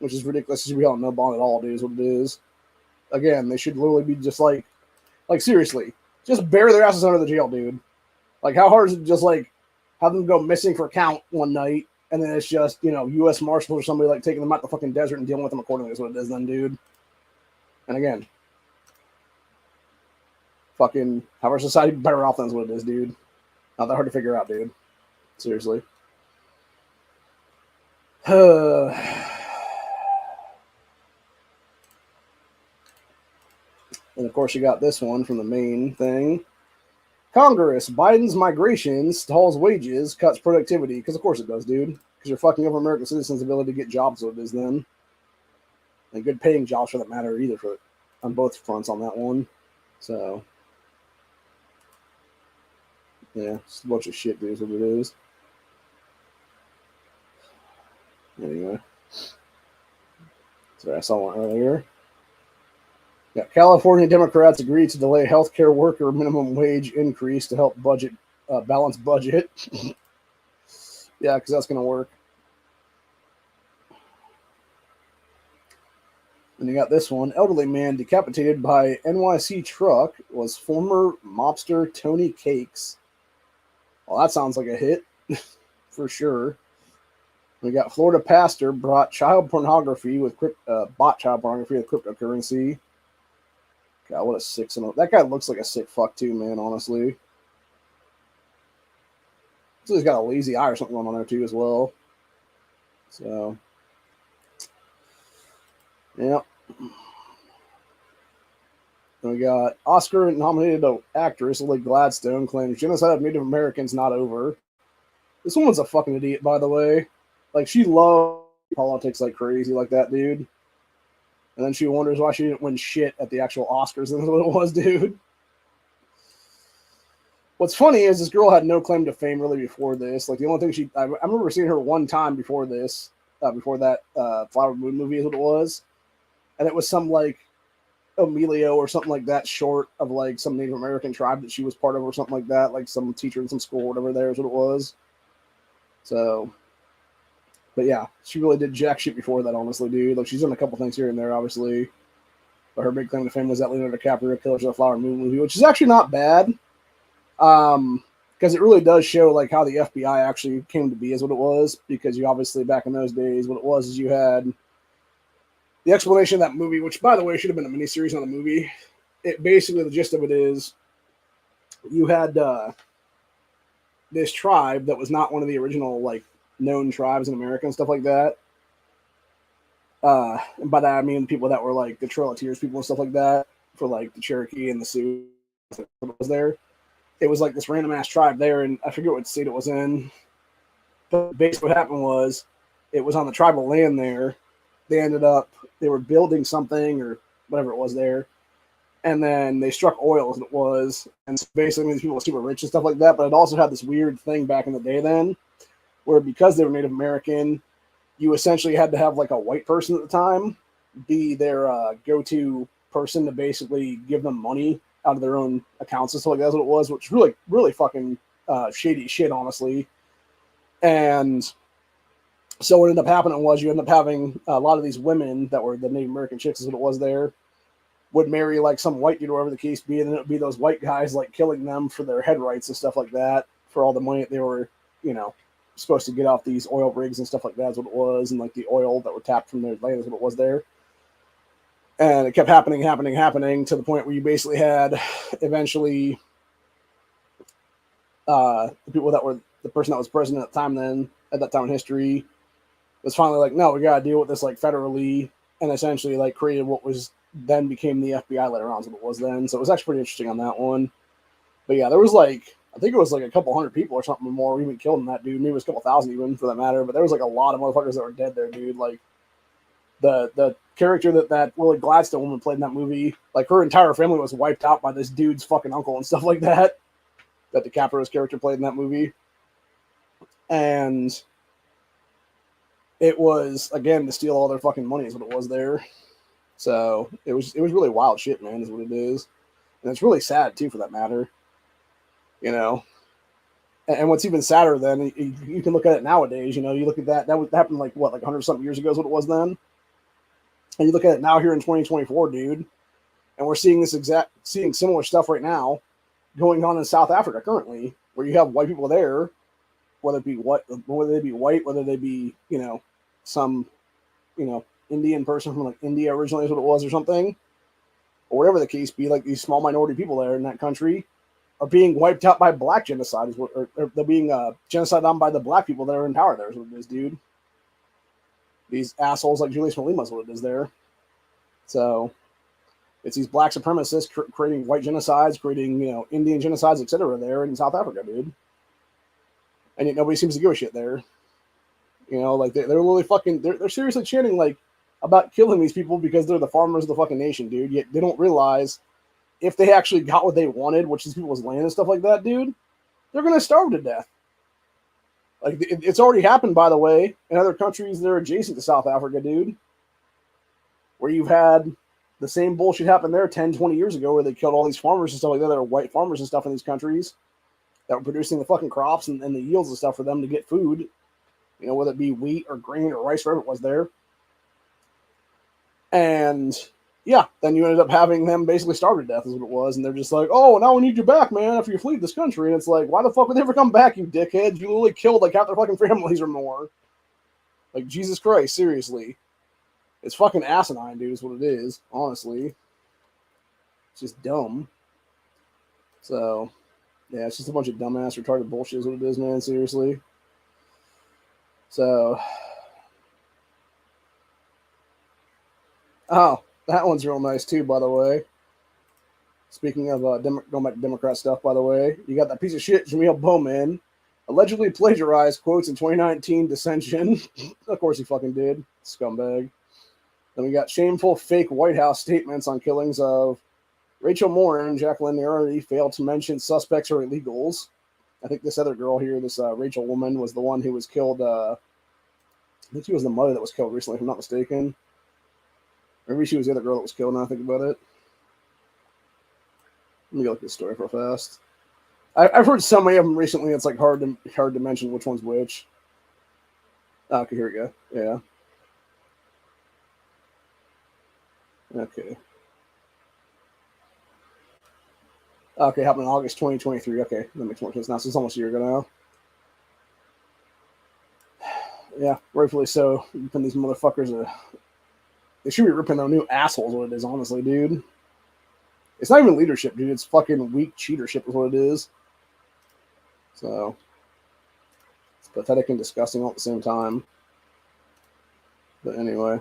which is ridiculous because we don't know bond at all, dude, is what it is. Again, they should literally be just like seriously, just bury their asses under the jail, dude. Like, how hard is it to just like have them go missing for count one night, and then it's just, U.S. Marshals or somebody like taking them out the fucking desert and dealing with them accordingly is what it is then, dude. And again, fucking have our society better off than is what it is, dude. Not that hard to figure out, dude. Seriously. And of course, you got this one from the main thing. Congress, Biden's migration stalls wages, cuts productivity. Because of course it does, dude. Because you're fucking over American citizens' ability to get jobs, so it is then. And good paying jobs for that matter either, on both fronts on that one. So, yeah, just a bunch of shit, dude, is what it is. Anyway. Sorry, I saw one earlier. Yeah, California Democrats agreed to delay healthcare worker minimum wage increase to help balance budget. Yeah, because that's going to work. And you got this one. Elderly man decapitated by NYC truck was former mobster Tony Cakes. Well, that sounds like a hit for sure. We got Florida pastor bought child pornography with cryptocurrency. God, what a sick son of... That guy looks like a sick fuck too, man, honestly. So he's got a lazy eye or something going on there too as well. So, yeah. And we got Oscar-nominated actress Lily Gladstone claims genocide of Native Americans not over. This woman's a fucking idiot, by the way. Like, she loves politics like crazy like that, dude. And then she wonders why she didn't win shit at the actual Oscars. That's what it was, dude. What's funny is this girl had no claim to fame really before this. Like, the only thing I remember seeing her one time before this, before that Flower Moon movie is what it was. And it was some, like, Emilio or something like that short of, like, some Native American tribe that she was part of or something like that. Like, some teacher in some school or whatever there is what it was. So... But yeah, she really did jack shit before that, honestly, dude. Like, she's done a couple things here and there, obviously. But her big claim to fame was that Leonardo DiCaprio Killers of the Flower Moon movie, which is actually not bad. Because it really does show, like, how the FBI actually came to be is what it was. Because you obviously, back in those days, what it was is you had the explanation of that movie, which, by the way, should have been a miniseries on the movie. It basically, the gist of it is, you had this tribe that was not one of the original, like, known tribes in America and stuff like that. And by that I mean people that were like the Trail of Tears people and stuff like that, for like the Cherokee and the Sioux that was there. It was like this random ass tribe there, and I forget what state it was in. But basically what happened was it was on the tribal land there. They were building something or whatever it was there. And then they struck oil as it was. And basically these people were super rich and stuff like that. But it also had this weird thing back in the day then, where because they were Native American, you essentially had to have like a white person at the time be their go-to person to basically give them money out of their own accounts and stuff like that. That's what it was, which really, really fucking shady shit, honestly. And so what ended up happening was you end up having a lot of these women that were the Native American chicks is what it was there, would marry like some white dude or whatever the case be, and then it would be those white guys like killing them for their head rights and stuff like that for all the money that they were, supposed to get off these oil rigs and stuff like that is what it was, and like the oil that were tapped from their land is what it was there. And it kept happening to the point where you basically had eventually the people that were the person that was president at the time then at that time in history was finally like, no, we gotta deal with this like federally, and essentially like created what was then became the FBI later on, is what it was then. So it was actually pretty interesting on that one. But yeah, there was like, I think it was like a couple hundred people or something more even killed in that, dude. Maybe it was a couple thousand even for that matter. But there was like a lot of motherfuckers that were dead there, dude. Like the character that Lily Gladstone woman played in that movie, like her entire family was wiped out by this dude's fucking uncle and stuff like that. That DiCaprio's character played in that movie. And it was, again, to steal all their fucking money is what it was there. So it was really wild shit, man, is what it is. And it's really sad too, for that matter. You know, and what's even sadder then, you can look at it nowadays. You know, you look at that happened like what, like 100 something years ago is what it was then. And you look at it now here in 2024, dude, and we're seeing seeing similar stuff right now going on in South Africa currently, where you have white people there, whether they be white, whether they be, you know, some, you know, Indian person from like India originally is what it was or something, or whatever the case be, like these small minority people there in that country are being wiped out by black genocide, or they're being genocided on by the black people that are in power there is what it is, dude. These assholes like Julius Malema is what it is there. So it's these black supremacists creating white genocides, creating, you know, Indian genocides, etc. there in South Africa, dude. And yet nobody seems to give a shit there. You know, like they're literally fucking, they're seriously chanting like about killing these people because they're the farmers of the fucking nation, dude. Yet they don't realize if they actually got what they wanted, which is people's land and stuff like that, dude, they're gonna starve to death. Like it's already happened, by the way, in other countries that are adjacent to South Africa, dude, where you've had the same bullshit happen there 10, 20 years ago, where they killed all these farmers and stuff like that. That are white farmers and stuff in these countries that were producing the fucking crops and the yields and stuff for them to get food, you know, whether it be wheat or grain or rice, whatever it was there. And yeah, then you ended up having them basically starve to death is what it was. And they're just like, oh, now we need you back, man, after you flee this country. And it's like, why the fuck would they ever come back, you dickheads? You literally killed like half their fucking families or more. Like, Jesus Christ, seriously. It's fucking asinine, dude, is what it is, honestly. It's just dumb. So, yeah, it's just a bunch of dumbass, retarded bullshit is what it is, man, seriously. So, oh, that one's real nice, too, by the way. Speaking of going back to Democrat stuff, by the way, you got that piece of shit, Jamil Bowman, allegedly plagiarized quotes in 2019 dissension. Of course he fucking did. Scumbag. Then we got shameful fake White House statements on killings of Rachel Moore and Jacqueline Neary. Failed to mention suspects or illegals. I think this other girl here, this Rachel woman, was the one who was killed. I think she was the mother that was killed recently, if I'm not mistaken. Maybe she was the other girl that was killed, now I think about it. Let me look at this story real fast. I've heard so many of them recently, it's like hard to mention which one's which. Okay, here we go. Yeah. Okay. Okay, happened in August 2023. Okay, that makes more sense now. So it's almost a year ago now. Yeah, rightfully so. Ripping these motherfuckers, they should be ripping their new assholes. What it is, honestly, dude. It's not even leadership, dude. It's fucking weak cheatership is what it is. So it's pathetic and disgusting all at the same time. But anyway.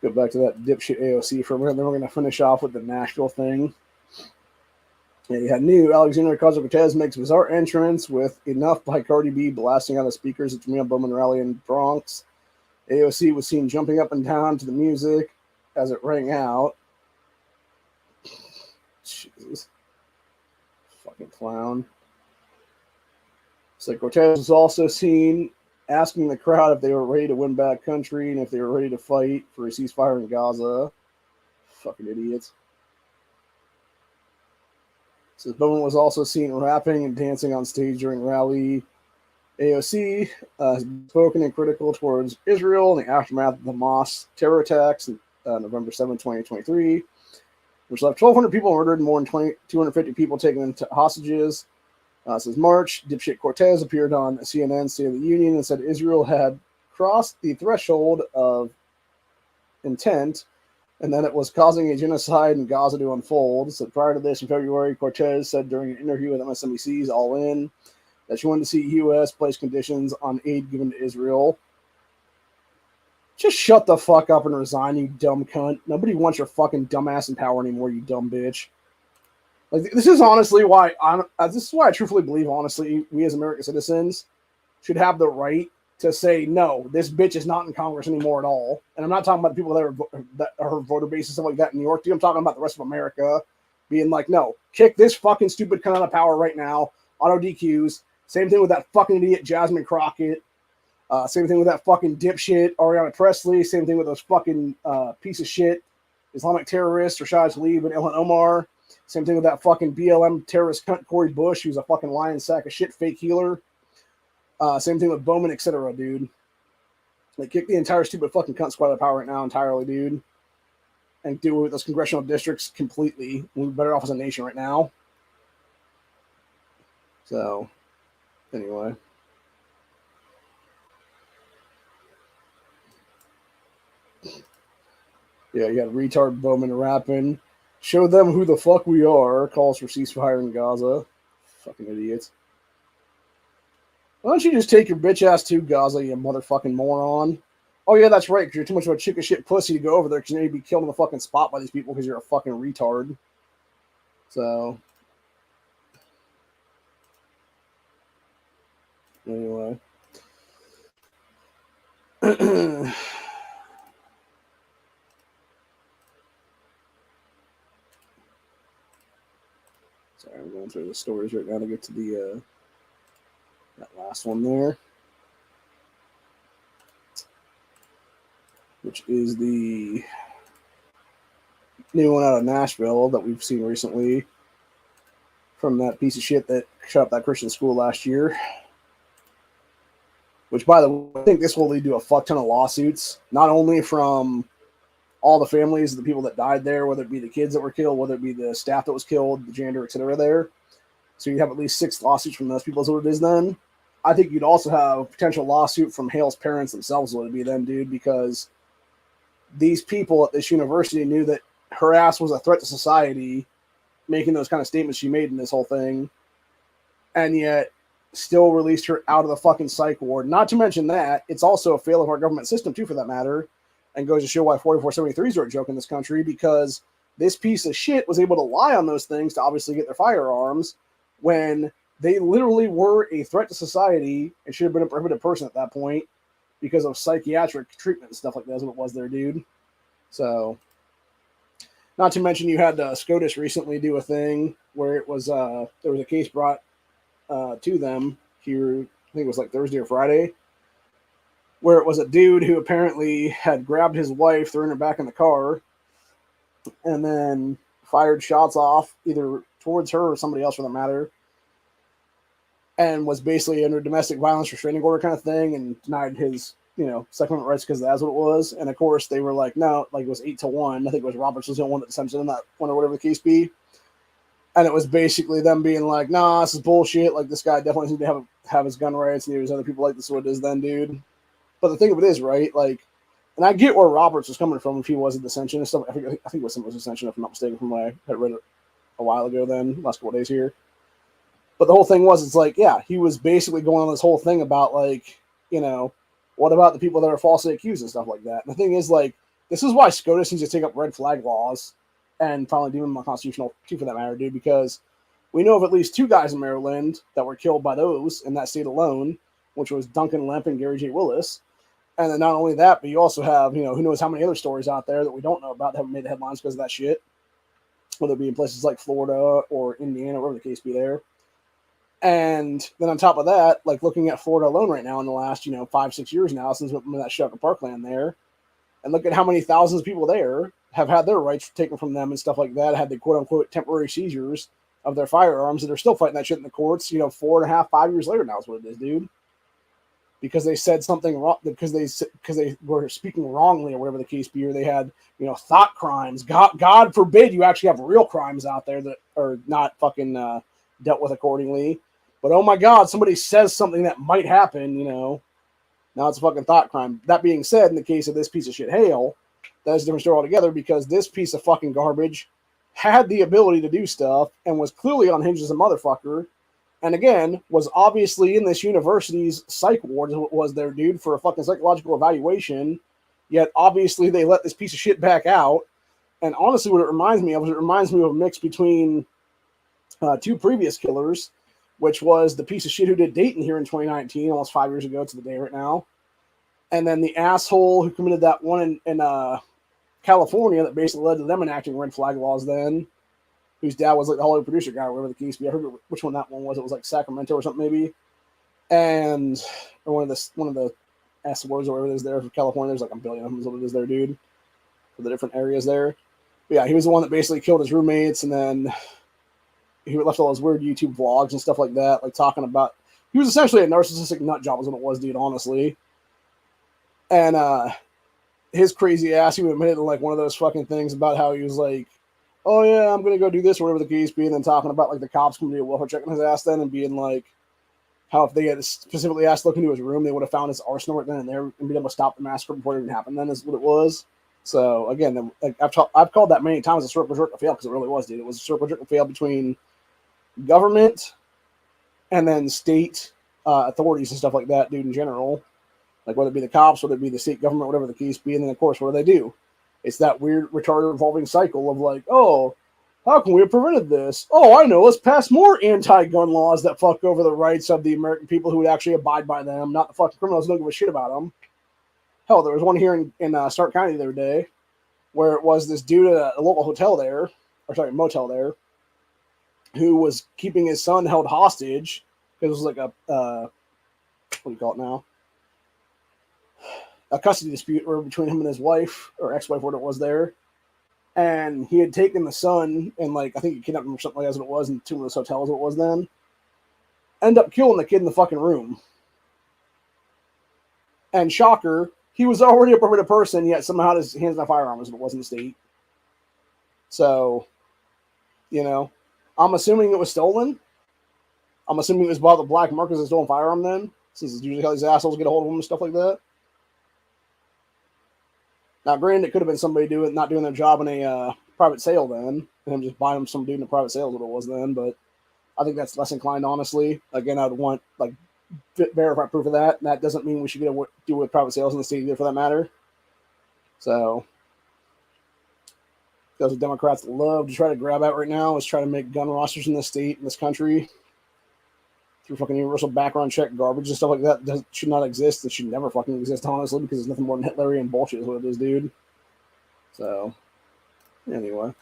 Go back to that dipshit AOC for a minute. Then we're going to finish off with the Nashville thing. Yeah, you had new Alexandria Ocasio-Cortez makes bizarre entrance with Enough by Cardi B blasting out the speakers at Jamil Bowman rally in Bronx. AOC was seen jumping up and down to the music as it rang out. Jesus. Fucking clown. So Cortez was also seen asking the crowd if they were ready to win back country and if they were ready to fight for a ceasefire in Gaza. Fucking idiots. So Bowman was also seen rapping and dancing on stage during rally. AOC has spoken and critical towards Israel in the aftermath of the Hamas terror attacks on November 7, 2023, which left 1,200 people murdered and more than 250 people taken into hostages. Since March, dipshit Cortez appeared on CNN State of the Union and said Israel had crossed the threshold of intent and that it was causing a genocide in Gaza to unfold. So prior to this, in February, Cortez said during an interview with MSNBC's All In that she wanted to see U.S. place conditions on aid given to Israel. Just shut the fuck up and resign, you dumb cunt. Nobody wants your fucking dumbass in power anymore, you dumb bitch. Like, this is honestly why I truthfully believe, honestly, we as American citizens should have the right to say, no, this bitch is not in Congress anymore at all. And I'm not talking about the people that are voter base and stuff like that in New York, dude. I'm talking about the rest of America being like, no, kick this fucking stupid cunt out of power right now. Auto DQs. Same thing with that fucking idiot Jasmine Crockett. Same thing with that fucking dipshit Ariana Presley. Same thing with those fucking piece of shit Islamic terrorists Rashad Tlaib and Ilhan Omar. Same thing with that fucking BLM terrorist cunt Cori Bush, who's a fucking lying sack of shit fake healer. Same thing with Bowman, etc., dude. Like, kick the entire stupid fucking cunt squad out of power right now entirely, dude. And do it with those congressional districts completely. We're better off as a nation right now. So, anyway. Yeah, you got retard Bowman rapping. Show them who the fuck we are. Calls for ceasefire in Gaza. Fucking idiots. Why don't you just take your bitch ass to Gaza, you motherfucking moron? Oh, yeah, that's right, because you're too much of a chick of shit pussy to go over there because you know you'd be killed on the fucking spot by these people because you're a fucking retard. So, anyway. Sorry, I'm going through the stories right now to get to the that last one there, which is the new one out of Nashville that we've seen recently from that piece of shit that shut up that Christian school last year. Which, by the way, I think this will lead to a fuck ton of lawsuits, not only from all the families of the people that died there, whether it be the kids that were killed, whether it be the staff that was killed, the janitor, etc. there. So you'd have at least 6 lawsuits from those people is what it is then. I think you'd also have a potential lawsuit from Hale's parents themselves, what it'd be then, dude, because these people at this university knew that her ass was a threat to society, making those kind of statements she made in this whole thing, and yet still released her out of the fucking psych ward. Not to mention that, it's also a fail of our government system, too, for that matter, and goes to show why 4473s are a joke in this country, because this piece of shit was able to lie on those things to obviously get their firearms when they literally were a threat to society and should have been a prohibited person at that point because of psychiatric treatment and stuff like that is what it was there, dude. So, not to mention you had SCOTUS recently do a thing where it was there was a case brought to them here, I think it was like Thursday or Friday, where it was a dude who apparently had grabbed his wife, thrown her back in the car, and then fired shots off either towards her or somebody else for that matter, and was basically under domestic violence restraining order kind of thing and denied his, Second Amendment rights because that's what it was. And of course they were like, no, like it was 8-1. I think it was Roberts was the one that dissented in that one or whatever the case be. And it was basically them being like, nah, this is bullshit. Like, this guy definitely needs to have his gun rights, and there's other people like this is what it is then, dude. But the thing of it is, right, like, and I get where Roberts was coming from if he was a dissension and stuff. I think it was some dissension, if I'm not mistaken, from what I had read a while ago then, last couple of days here. But the whole thing was, it's like, yeah, he was basically going on this whole thing about, like, what about the people that are falsely accused and stuff like that? And the thing is, like, this is why SCOTUS needs to take up red flag laws and probably deem them unconstitutional, too, for that matter, dude, because we know of at least 2 guys in Maryland that were killed by those in that state alone, which was Duncan Lemp and Gary J. Willis. And then not only that, but you also have, who knows how many other stories out there that we don't know about that haven't made the headlines because of that shit, whether it be in places like Florida or Indiana, wherever the case be there. And then on top of that, like looking at Florida alone right now in the last, 5-6 years now since that Shelter Parkland there, and look at how many thousands of people there have had their rights taken from them and stuff like that, had the quote-unquote temporary seizures of their firearms, and they're still fighting that shit in the courts, 4.5, 5 years later now is what it is, dude. because they said something wrong, because they were speaking wrongly or whatever the case be, or they had, thought crimes. God forbid you actually have real crimes out there that are not fucking dealt with accordingly. But oh my God, somebody says something that might happen, now it's a fucking thought crime. That being said, in the case of this piece of shit Hale, that's a different story altogether, because this piece of fucking garbage had the ability to do stuff and was clearly unhinged as a motherfucker. And again, was obviously in this university's psych ward, was their dude, for a fucking psychological evaluation. Yet obviously they let this piece of shit back out. And honestly, what it reminds me of a mix between two previous killers, which was the piece of shit who did Dayton here in 2019, almost 5 years ago to the day right now. And then the asshole who committed that one in California that basically led to them enacting red flag laws then, whose dad was like the Hollywood producer guy, or whatever the case be. I forget which one that one was. It was like Sacramento or something maybe. And or one of the S words or whatever it is there for California. There's like a billion of them is what it is there, dude, for the different areas there. But yeah, he was the one that basically killed his roommates, and then he left all those weird YouTube vlogs and stuff like that, like talking about, he was essentially a narcissistic nut job is what it was, dude, honestly. And his crazy ass, he admitted to like one of those fucking things about how he was like, oh yeah, I'm gonna go do this or whatever the case be, and then talking about like the cops coming to do a welfare check on his ass then, and being like, how if they had specifically asked to look into his room, they would have found his arsenal right then and there and been able to stop the massacre before it even happened. Then is what it was. So again, like, I've called that many times a circle jerk to fail, because it really was, dude. It was a circle jerk to fail between government and then state authorities and stuff like that, dude, in general. Like whether it be the cops, whether it be the state government, whatever the case be, and then of course what do? It's that weird retarded revolving cycle of like, oh, how can we have prevented this? Oh, I know, let's pass more anti-gun laws that fuck over the rights of the American people who would actually abide by them, not the fucking criminals who don't give a shit about them. Hell, there was one here in Stark County the other day where it was this dude at a local hotel there, or sorry, motel there, who was keeping his son held hostage. It was like a, what do you call it now? A custody dispute between him and his wife, or ex-wife, whatever it was there. And he had taken the son, and like, I think he kidnapped him or something like that, what it was, in two of those hotels, what it was then. Ended up killing the kid in the fucking room. And shocker, he was already a permitted person, yet somehow his hands on a firearm as it was in the state. So, I'm assuming it was stolen. I'm assuming it was bought the black market as a stolen firearm then, since it's usually how these assholes get a hold of them and stuff like that. Now, granted, it could have been somebody not doing their job in a private sale then, and him just buying them some dude in a private sale is what it was then, but I think that's less inclined, honestly. Again, I would want, like, verified proof of that, and that doesn't mean we should do with private sales in the state either, for that matter. So, those Democrats love to try to grab at right now is try to make gun rosters in this state, in this country, through fucking universal background check garbage and stuff like that should not exist. It should never fucking exist, honestly, because it's nothing more than Hitlerian bullshit is what it is, dude. So, anyway.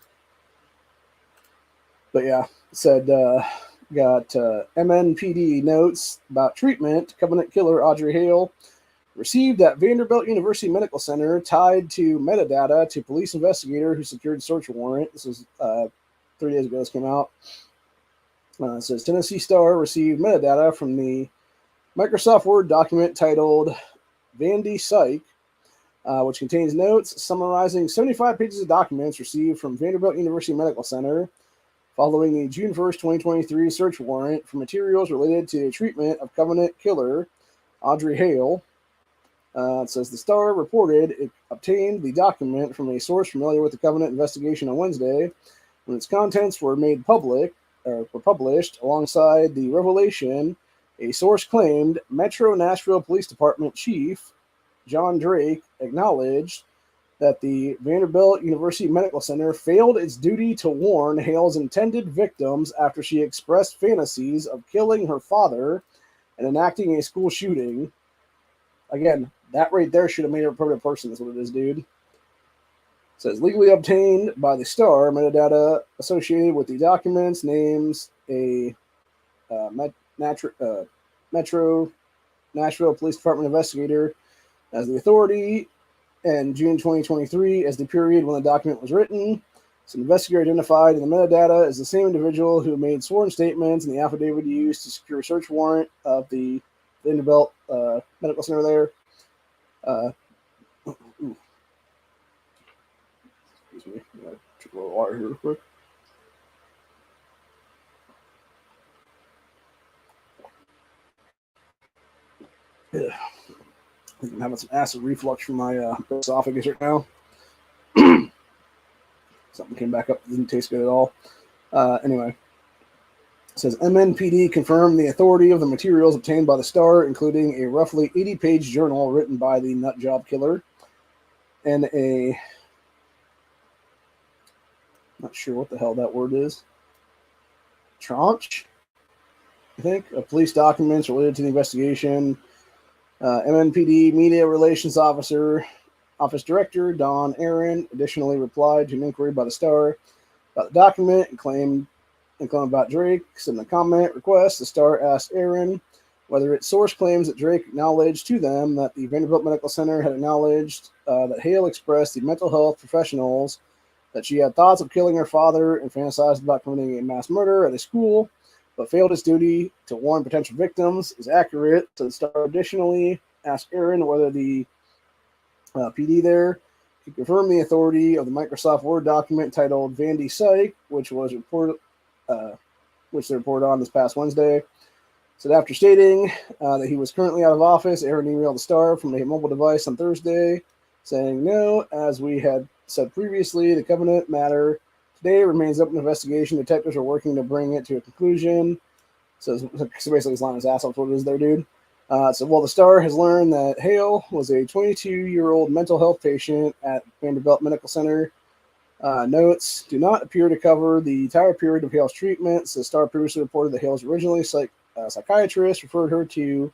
But yeah, it said, got MNPD notes about treatment. Covenant killer Audrey Hale received at Vanderbilt University Medical Center tied to metadata to police investigator who secured search warrant. This was 3 days ago this came out. It says Tennessee Star received metadata from the Microsoft Word document titled Vandy Psych, which contains notes summarizing 75 pages of documents received from Vanderbilt University Medical Center following the June 1st, 2023 search warrant for materials related to the treatment of Covenant killer Audrey Hale. It says the Star reported it obtained the document from a source familiar with the Covenant investigation on Wednesday, when its contents were made public. Were published alongside the revelation. A source claimed Metro Nashville Police Department Chief John Drake acknowledged that the Vanderbilt University Medical Center failed its duty to warn Hale's intended victims after she expressed fantasies of killing her father and enacting a school shooting. Again, that right there should have made her a permanent person, is what it is, dude. It says legally obtained by the Star, metadata associated with the documents names a Metro Nashville Police Department investigator as the authority, and June 2023 as the period when the document was written. So the investigator identified in the metadata as the same individual who made sworn statements in the affidavit used to secure a search warrant of the Vanderbilt Medical Center there. Excuse me. I'm gonna drink a little water here real quick. Yeah. I'm having some acid reflux from my esophagus right now. Something came back up. Didn't taste good at all. Anyway. It says MNPD confirmed the authority of the materials obtained by the Star, including a roughly 80-page journal written by the nutjob killer and a, not sure what the hell that word is, tranche, I think, of police documents related to the investigation. MNPD Media Relations Office Director Don Aaron additionally replied to an inquiry by the Star about the document and claimed about Drake's. In the comment request, the Star asked Aaron whether its source claims that Drake acknowledged to them that the Vanderbilt Medical Center had acknowledged that Hale expressed to mental health professionals that she had thoughts of killing her father and fantasized about committing a mass murder at a school, but failed its duty to warn potential victims is accurate. So the Star additionally asked Aaron whether the PD there could confirm the authority of the Microsoft Word document titled Vandy Psych, which was reported. Which they reported on this past Wednesday. Said after stating that he was currently out of office, Aaron emailed the Star from a mobile device on Thursday, saying, "No, as we had said previously, the Covenant matter today remains open investigation. Detectives are working to bring it to a conclusion." So basically, he's lying his ass off what it is there, dude. So the Star has learned that Hale was a 22-year-old mental health patient at Vanderbilt Medical Center. Notes do not appear to cover the entire period of Hale's treatment. So the Star previously reported that Hale's originally psychiatrist referred her to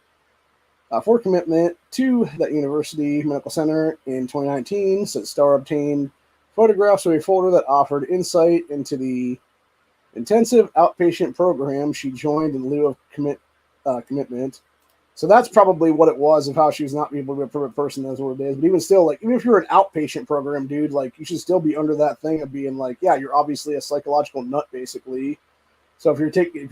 for commitment to that University Medical Center in 2019. So the Star obtained photographs of a folder that offered insight into the intensive outpatient program she joined in lieu of commitment. So that's probably what it was of how she was not able to be a perfect person. That's what it is. But even still, like, even if you're an outpatient program, dude, like, you should still be under that thing of being like, yeah, you're obviously a psychological nut, basically. So if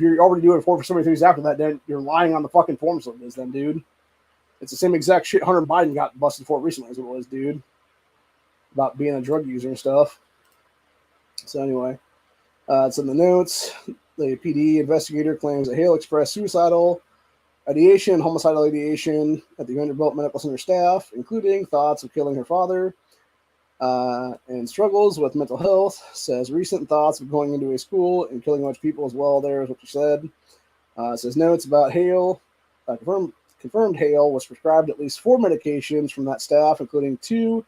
you're already doing 4 for somebody things after that, then you're lying on the fucking form. So it is, then, dude. It's the same exact shit Hunter Biden got busted for recently, as it was, dude, about being a drug user and stuff. So anyway, it's in the notes. The PD investigator claims that Hale expressed homicidal ideation at the Vanderbilt Medical Center staff, including thoughts of killing her father and struggles with mental health. Says recent thoughts of going into a school and killing a bunch of people as well. There is what she said. Says notes about Hale. Confirmed Hale was prescribed at least 4 medications from that staff, including 2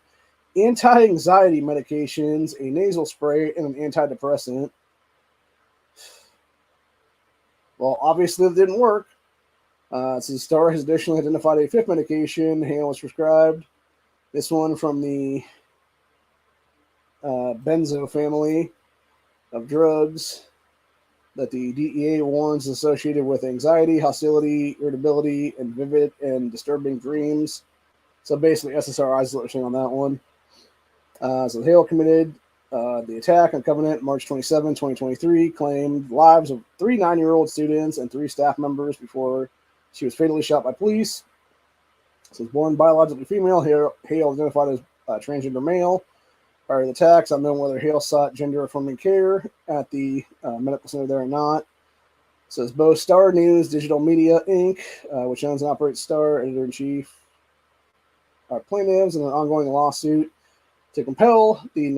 anti-anxiety medications, a nasal spray, and an antidepressant. Well, obviously it didn't work. So the Star has additionally identified a 5th medication Hale was prescribed. This one from the benzo family of drugs that the DEA warns is associated with anxiety, hostility, irritability, and vivid and disturbing dreams. So basically, SSRIs is what they're saying on that one. So Hale committed the attack on Covenant March 27, 2023, claimed lives of 3 9-year-old students and 3 staff members before she was fatally shot by police. So born biologically female, Hale identified as transgender male. Prior to the attacks, unknown whether Hale sought gender-affirming care at the medical center there or not. It says both Star News Digital Media Inc., which owns and operates Star, editor-in-chief, are plaintiffs in an ongoing lawsuit to compel the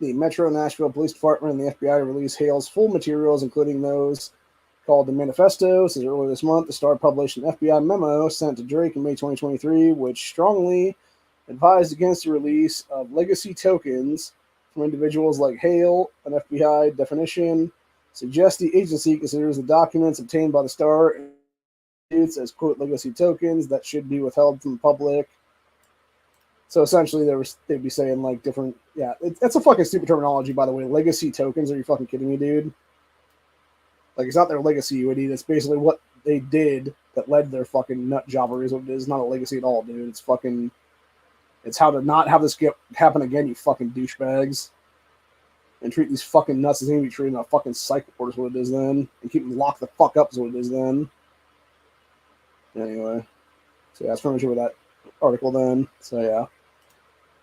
Metro Nashville Police Department and the FBI to release Hale's full materials, including those called the Manifesto. Since earlier this month, the Star published an FBI memo sent to Drake in May 2023, which strongly advised against the release of legacy tokens from individuals like Hale. An FBI definition suggests the agency considers the documents obtained by the Star as, quote, legacy tokens that should be withheld from the public. So essentially, they'd be saying, like, different... Yeah, that's a fucking stupid terminology, by the way. Legacy tokens? Are you fucking kidding me, dude? Like, it's not their legacy, you idiot. It's basically what they did that led to their fucking nut jobbery is what it is. It's not a legacy at all, dude. It's fucking... It's how to not have this happen again, you fucking douchebags. And treat these fucking nuts as they be treating a fucking psych report is what it is then. And keep them locked the fuck up is what it is then. Anyway, so yeah, that's pretty much with that article then. So yeah.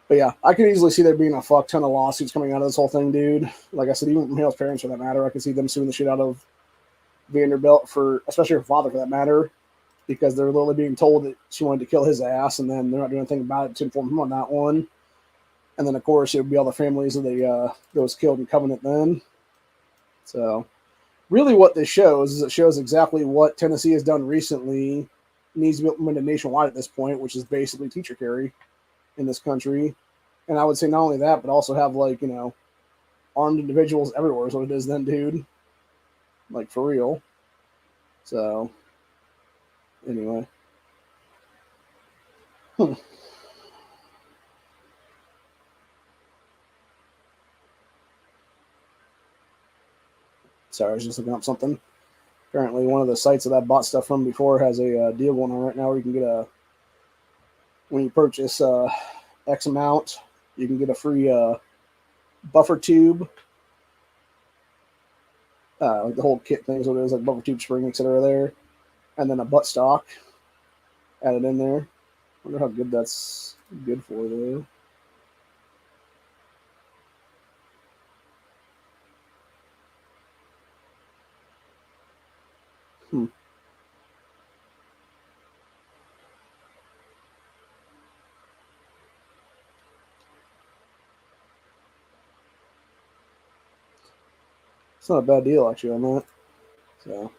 But yeah, I could easily see there being a fuck ton of lawsuits coming out of this whole thing, dude. Like I said, even from Hale's parents for that matter, I could see them suing the shit out of Vanderbilt for, especially her father for that matter, because they're literally being told that she wanted to kill his ass, and then they're not doing anything about it to inform him on that one. And then of course it would be all the families of the those killed in Covenant then. So really, what this shows is it shows exactly what Tennessee has done recently needs to be implemented nationwide at this point, which is basically teacher carry in this country. And I would say not only that, but also have like, armed individuals everywhere is what it is then, dude. Like for real. So anyway. Hmm. Sorry, I was just looking up something. Apparently, one of the sites that I bought stuff from before has a deal going on right now where you can get when you purchase X amount, you can get a free buffer tube, like the whole kit thing is what it is, like buffer tube, spring, etc. there, and then a buttstock added in there. I wonder how good that's good for though. Hmm. It's not a bad deal actually on that. So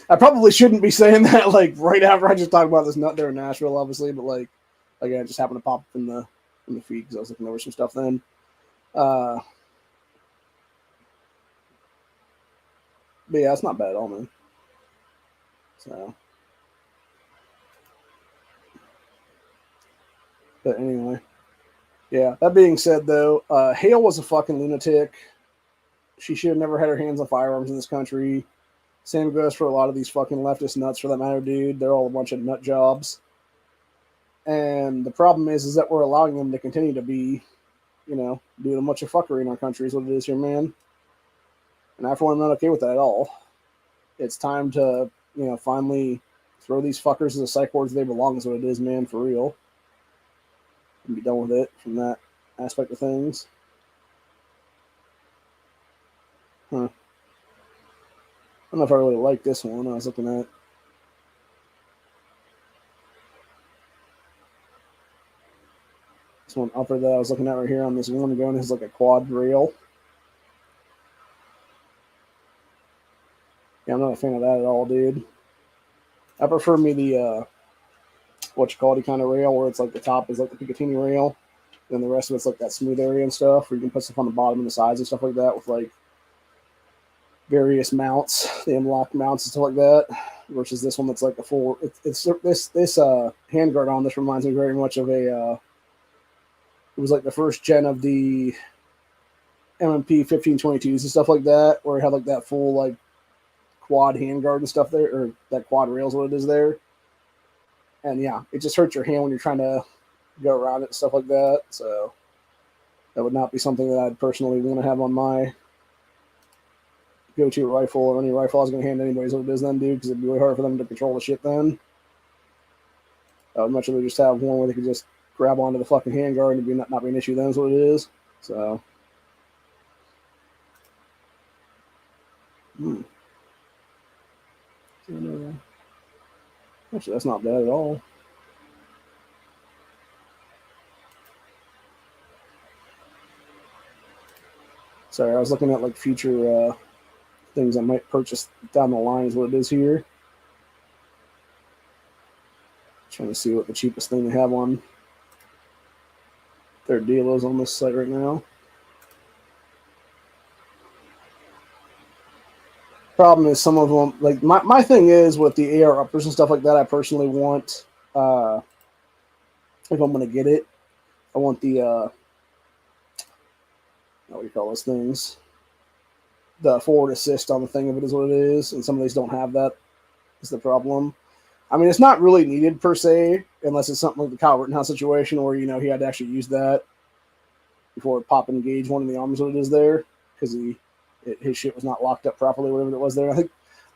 I probably shouldn't be saying that like right after I just talked about this nut there in Nashville, obviously, but like again, it just happened to pop up in the feed because I was looking over some stuff then. Uh, but yeah, it's not bad at all, man. So, but anyway, yeah. That being said, though, Hale was a fucking lunatic. She should have never had her hands on firearms in this country. Same goes for a lot of these fucking leftist nuts, for that matter, dude. They're all a bunch of nut jobs. And the problem is that we're allowing them to continue to be, doing a bunch of fuckery in our country is what it is here, man. And I, for one, am not okay with that at all. It's time to, finally throw these fuckers to the psych wards they belong is what it is, man, for real. And be done with it from that aspect of things. Huh. I don't know if I really like this one. I was looking at this one upper that I was looking at right here on this one going is like a quad rail. Yeah, I'm not a fan of that at all, dude. I prefer me the what you call it kind of rail where it's like the top is like the Picatinny rail, and the rest of it's like that smooth area and stuff where you can put stuff on the bottom and the sides and stuff like that with like various mounts, the M-lock mounts and stuff like that. Versus this one that's like a full. It's this handguard on this reminds me very much of a. It was like the first gen of the MMP 1522s and stuff like that, where it had like that full like quad handguard and stuff there, or that quad rails what it is there. And yeah, it just hurts your hand when you're trying to go around it and stuff like that. So that would not be something that I'd personally want to have on my go-to rifle or any rifle I was going to hand anyways. What it is then, dude, because it'd be really hard for them to control the shit then. I would much rather just have one where they could just grab onto the fucking handguard and it'd not be an issue then is what it is. So, actually, that's not bad at all. Sorry, I was looking at like future things I might purchase down the line is what it is here. Trying to see what the cheapest thing they have on their deal is on this site right now. Problem is some of them, like my thing is with the AR uppers and stuff like that, I personally want, if I'm going to get it, I want the, what do you call those things? The forward assist on the thing of it is what it is, and some of these don't have that. Is the problem. I mean, it's not really needed per se, unless it's something like the Kyle Rittenhouse situation where, he had to actually use that before pop engage one of the arms what it is there, because his shit was not locked up properly, whatever it was there.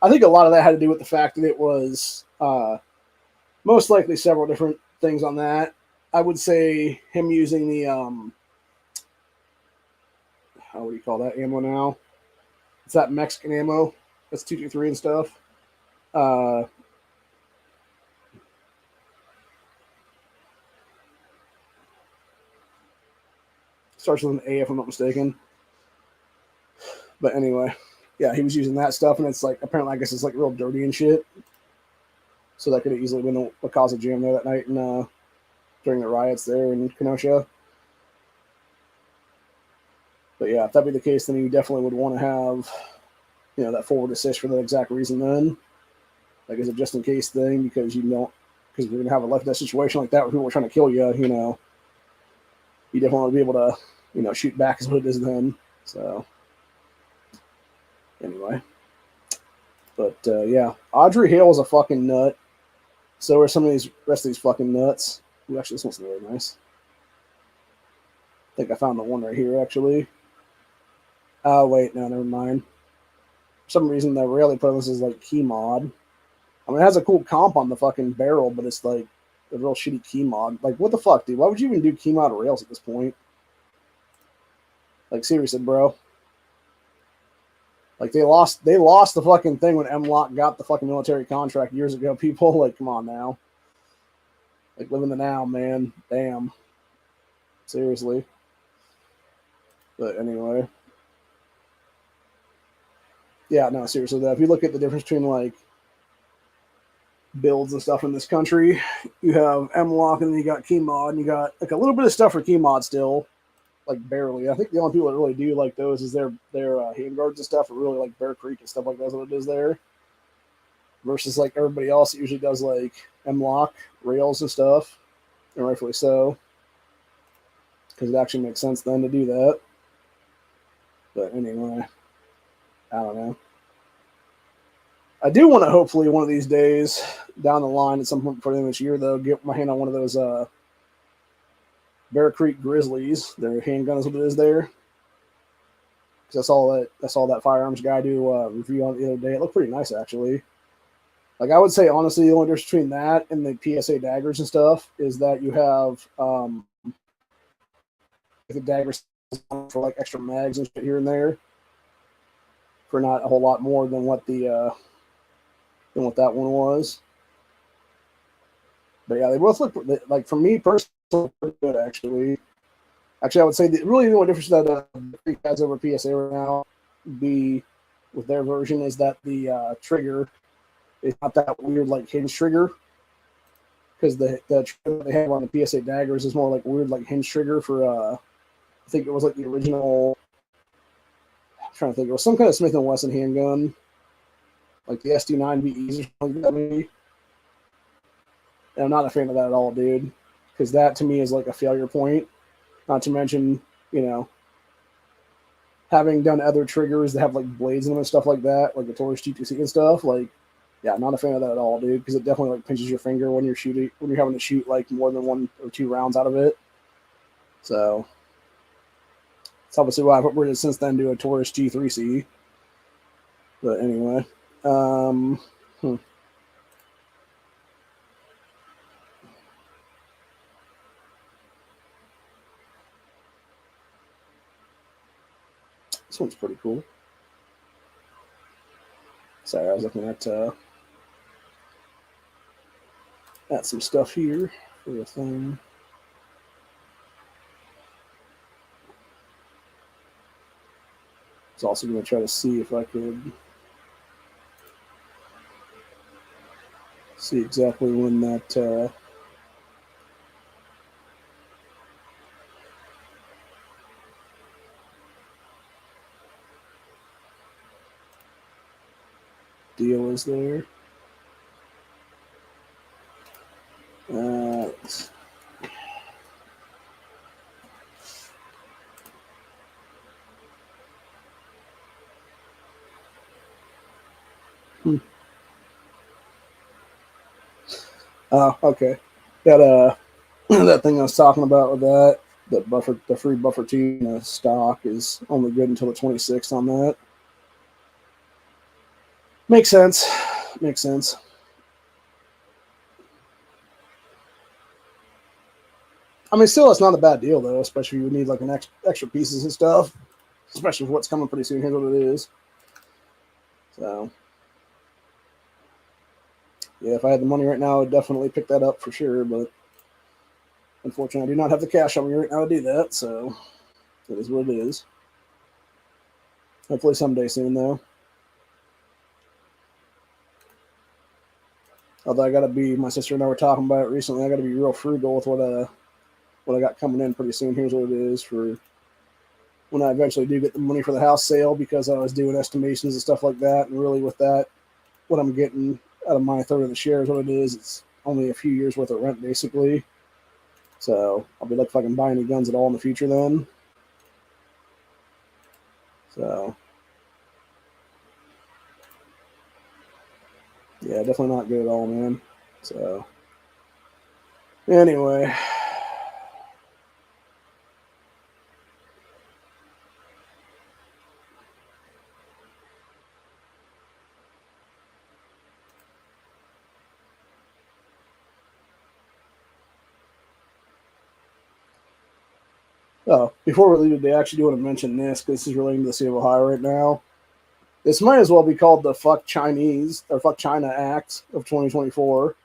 I I think a lot of that had to do with the fact that it was most likely several different things on that. I would say him using the how do you call that ammo now? It's that Mexican ammo. That's 223 and stuff. Uh, Starts with an A if I'm not mistaken. But anyway, yeah, he was using that stuff, and it's like apparently I guess it's like real dirty and shit. So that could have easily been what caused a jam there that night and during the riots there in Kenosha. But yeah, if that be the case, then you definitely would want to have, that forward assist for that exact reason. Then, like, as a just in case thing, because because we're gonna have a left death situation like that where people are trying to kill you. You definitely want to be able to, shoot back is what it is then. So, anyway, but yeah, Audrey Hale is a fucking nut. So are some of these rest of these fucking nuts. Ooh, actually, this one's really nice. I think I found the one right here, actually. Oh, wait, no, never mind. For some reason, the rail they put on this is like key mod. I mean, it has a cool comp on the fucking barrel, but it's like a real shitty key mod. Like, what the fuck, dude? Why would you even do key mod rails at this point? Like, seriously, bro. Like, they lost the fucking thing when M-Lock got the fucking military contract years ago, people. Like, come on now. Like, live in the now, man. Damn. Seriously. But anyway. Yeah, no, seriously, though. If you look at the difference between, like, builds and stuff in this country, you have M-Lock and then you got key mod, and you got, like, a little bit of stuff for key mod still. Like, barely. I think the only people that really do like those is their handguards and stuff, or really like Bear Creek and stuff like that's what it is there. Versus like everybody else that usually does like M-Lock rails and stuff, and rightfully so, because it actually makes sense then to do that. But anyway, I don't know. I do want to hopefully one of these days down the line at some point before the end of this year though get my hand on one of those Bear Creek Grizzlies. Their handgun is what it is there. Because that's all that firearms guy do review on the other day. It looked pretty nice actually. Like I would say honestly, the only difference between that and the PSA daggers and stuff is that you have the daggers for like extra mags and shit here and there for not a whole lot more than what that one was. But yeah, they both look like for me personally pretty good actually. Actually, I would say really the only difference that Creek has over PSA right now be with their version is that the trigger is not that weird like hinge trigger, because the trigger they have on the PSA daggers is more like weird like hinge trigger for I think it was like the original. I'm trying to think, it was some kind of Smith & Wesson handgun, like the SD9BEs or something like that maybe. And I'm not a fan of that at all, dude, because that to me is like a failure point. Not to mention, having done other triggers that have like blades in them and stuff like that, like the Taurus G2C and stuff, like, yeah, not a fan of that at all, dude, because it definitely like pinches your finger when you're having to shoot like more than 1 or 2 rounds out of it. So it's obviously why I've upgraded since then to a Taurus G3C. But anyway, This one's pretty cool. Sorry, I was looking at some stuff here for the thing. I was also going to try to see if I could see exactly when that deal is there. Oh, okay. That that thing I was talking about with that, the free buffer team stock is only good until the 26th on that. Makes sense. Makes sense. I mean, still, it's not a bad deal, though, especially if you need, like, an extra pieces and stuff. Especially for what's coming pretty soon. Here's what it is. So, yeah, if I had the money right now, I would definitely pick that up for sure, but unfortunately, I do not have the cash on me right now to do that, so it is what it is. Hopefully someday soon, though. Although I gotta be, my sister and I were talking about it recently, I gotta be real frugal with what I got coming in pretty soon. Here's what it is for when I eventually do get the money for the house sale, because I was doing estimations and stuff like that, and really with that, what I'm getting out of my third of the share is what it is. It's only a few years worth of rent, basically. So I'll be like, if I can buy any guns at all in the future then. So, yeah, definitely not good at all, man. So, anyway. Oh, before we leave today, I actually do want to mention this because this is relating to the state of Ohio right now. This might as well be called the Fuck Chinese or Fuck China Act of 2024.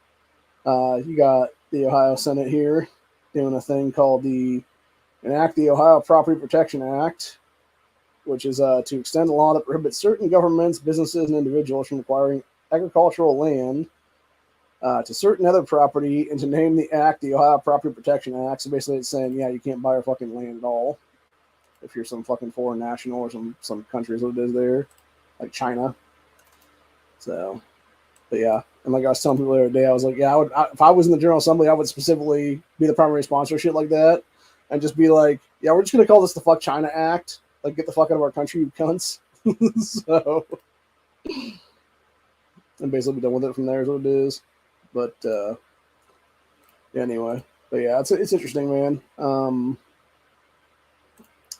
You got the Ohio Senate here doing a thing called enact the Ohio Property Protection Act, which is to extend a law that prohibits certain governments, businesses, and individuals from acquiring agricultural land to certain other property, and to name the act the Ohio Property Protection Act. So basically it's saying, yeah, you can't buy our fucking land at all if you're some fucking foreign national or some country is what it is there, like China. So, but yeah. And like I was telling people the other day, I was like, yeah, if I was in the General Assembly, I would specifically be the primary sponsor of shit like that, and just be like, yeah, we're just gonna call this the Fuck China Act. Like, get the fuck out of our country, you cunts. So, and basically be done with it from there is what it is. But anyway, but yeah, it's interesting, man.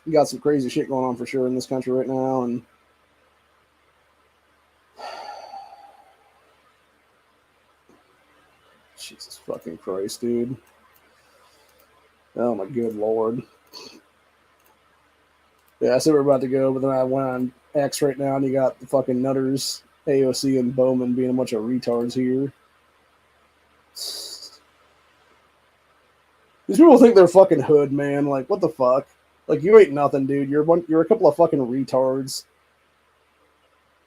You got some crazy shit going on for sure in this country right now, and Jesus fucking Christ, dude. Oh my good lord. Yeah, I said we're about to go, but then I went on X right now, and you got the fucking Nutters, AOC, and Bowman being a bunch of retards here. These people think they're fucking hood, man. Like, what the fuck? Like, you ain't nothing, dude. You're a couple of fucking retards.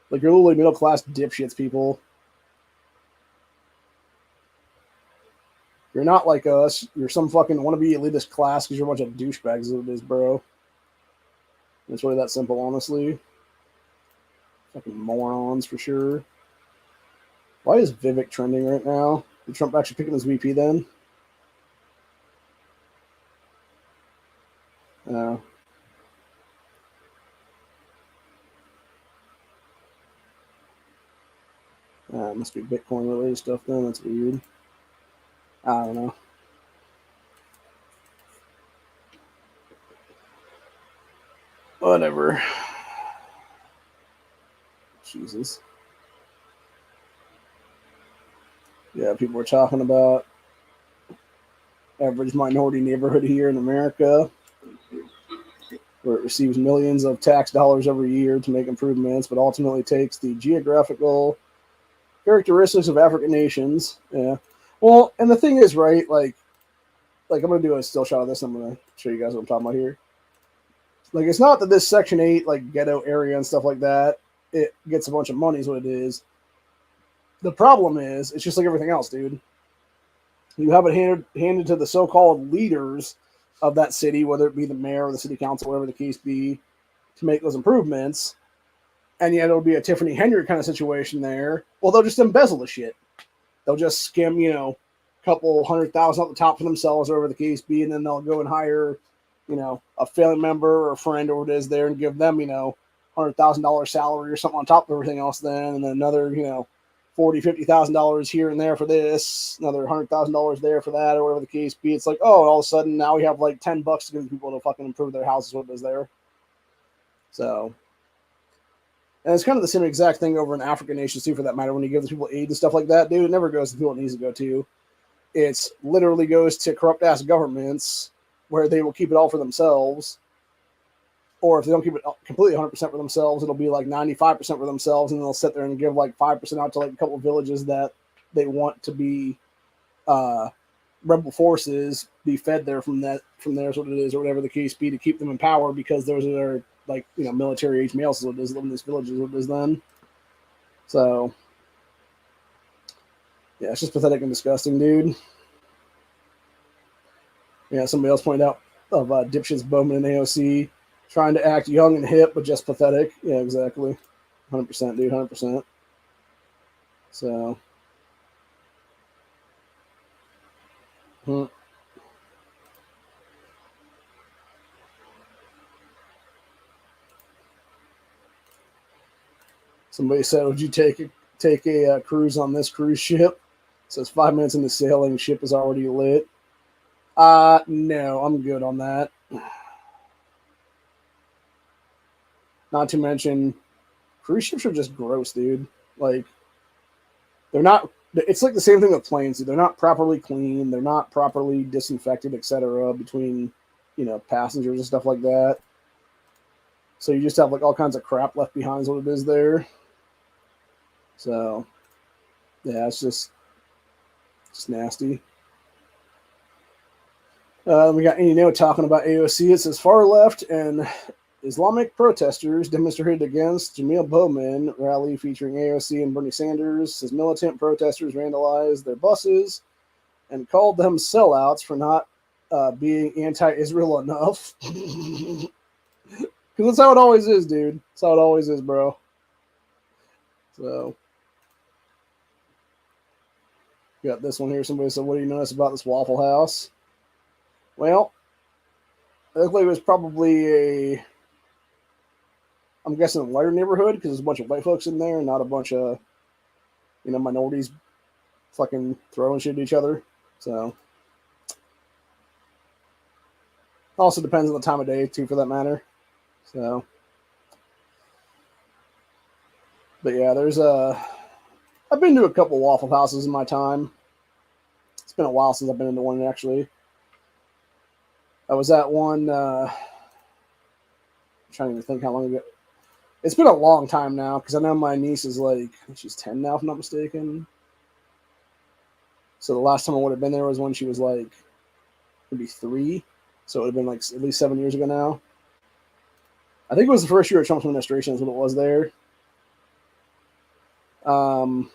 Like, you're literally middle class dipshits, people. You're not like us. You're some fucking wannabe elitist class because you're a bunch of douchebags, is what it is, bro. It's really that simple, honestly. Fucking morons for sure. Why is Vivek trending right now? Did Trump actually pick him as VP then? No. It must be Bitcoin related stuff then. That's weird. I don't know. Whatever. Jesus. Yeah, people were talking about average minority neighborhood here in America, where it receives millions of tax dollars every year to make improvements, but ultimately takes the geographical characteristics of African nations. Yeah. Well, and the thing is, right, like I'm going to do a still shot of this. I'm going to show you guys what I'm talking about here. Like, it's not that this Section 8, like, ghetto area and stuff like that, it gets a bunch of money is what it is. The problem is, it's just like everything else, dude. You have it handed to the so-called leaders of that city, whether it be the mayor or the city council, whatever the case be, to make those improvements. And yet it'll be a Tiffany Henry kind of situation there. Well, they'll just embezzle the shit. They'll just skim, a couple $100,000 off the top for themselves, whatever the case be, and then they'll go and hire, a family member or a friend or what it is there and give them, $100,000 salary or something on top of everything else then, and then another, $40,000-$50,000 here and there for this, another $100,000 there for that, or whatever the case be. It's like, oh, all of a sudden now we have like $10 to give people to fucking improve their houses, what it is there. So, And it's kind of the same exact thing over in African nations too, for that matter. When you give the people aid and stuff like that, dude, it never goes to the people it needs to go to. It's literally goes to corrupt ass governments where they will keep it all for themselves. Or if they don't keep it completely 100% for themselves, it'll be like 95% for themselves, and they'll sit there and give like 5% out to like a couple of villages that they want to be rebel forces, be fed there from there is what it is, or whatever the case be, to keep them in power, because those are like, you know, military age males is what it is, living in these villages is what it is then. So yeah, it's just pathetic and disgusting, dude. Yeah, somebody else pointed out of dipshits Bowman and AOC trying to act young and hip, but just pathetic. Yeah, exactly. 100%, dude, 100%. So, somebody said, "Would you take a cruise on this cruise ship?" It says 5 minutes into sailing, ship is already lit. No, I'm good on that. Not to mention, cruise ships are just gross, dude. Like, they're not. It's like the same thing with planes, dude. They're not properly clean. They're not properly disinfected, etc. Between, you know, passengers and stuff like that. So you just have like all kinds of crap left behind is what it is there. So yeah, it's just nasty. We got Any talking about AOC. It says far left and Islamic protesters demonstrated against Jamil Bowman rally featuring AOC and Bernie Sanders. Says militant protesters vandalized their buses and called them sellouts for not being anti-Israel enough. Because that's how it always is, dude. That's how it always is, bro. So, got this one here. Somebody said, "What do you notice about this Waffle House?" Well, it looked like it was probably I'm guessing a whiter neighborhood, because there's a bunch of white folks in there and not a bunch of, you know, minorities fucking throwing shit at each other. So, also depends on the time of day too, for that matter. So, but yeah, I've been to a couple Waffle Houses in my time. It's been a while since I've been into one, actually. I was at one, I'm trying to think how long ago. It's been a long time now, because I know my niece is like, she's 10 now, if I'm not mistaken. So the last time I would have been there was when she was like maybe 3. So it would have been like at least 7 years ago now. I think it was the first year of Trump's administration is when it was there. And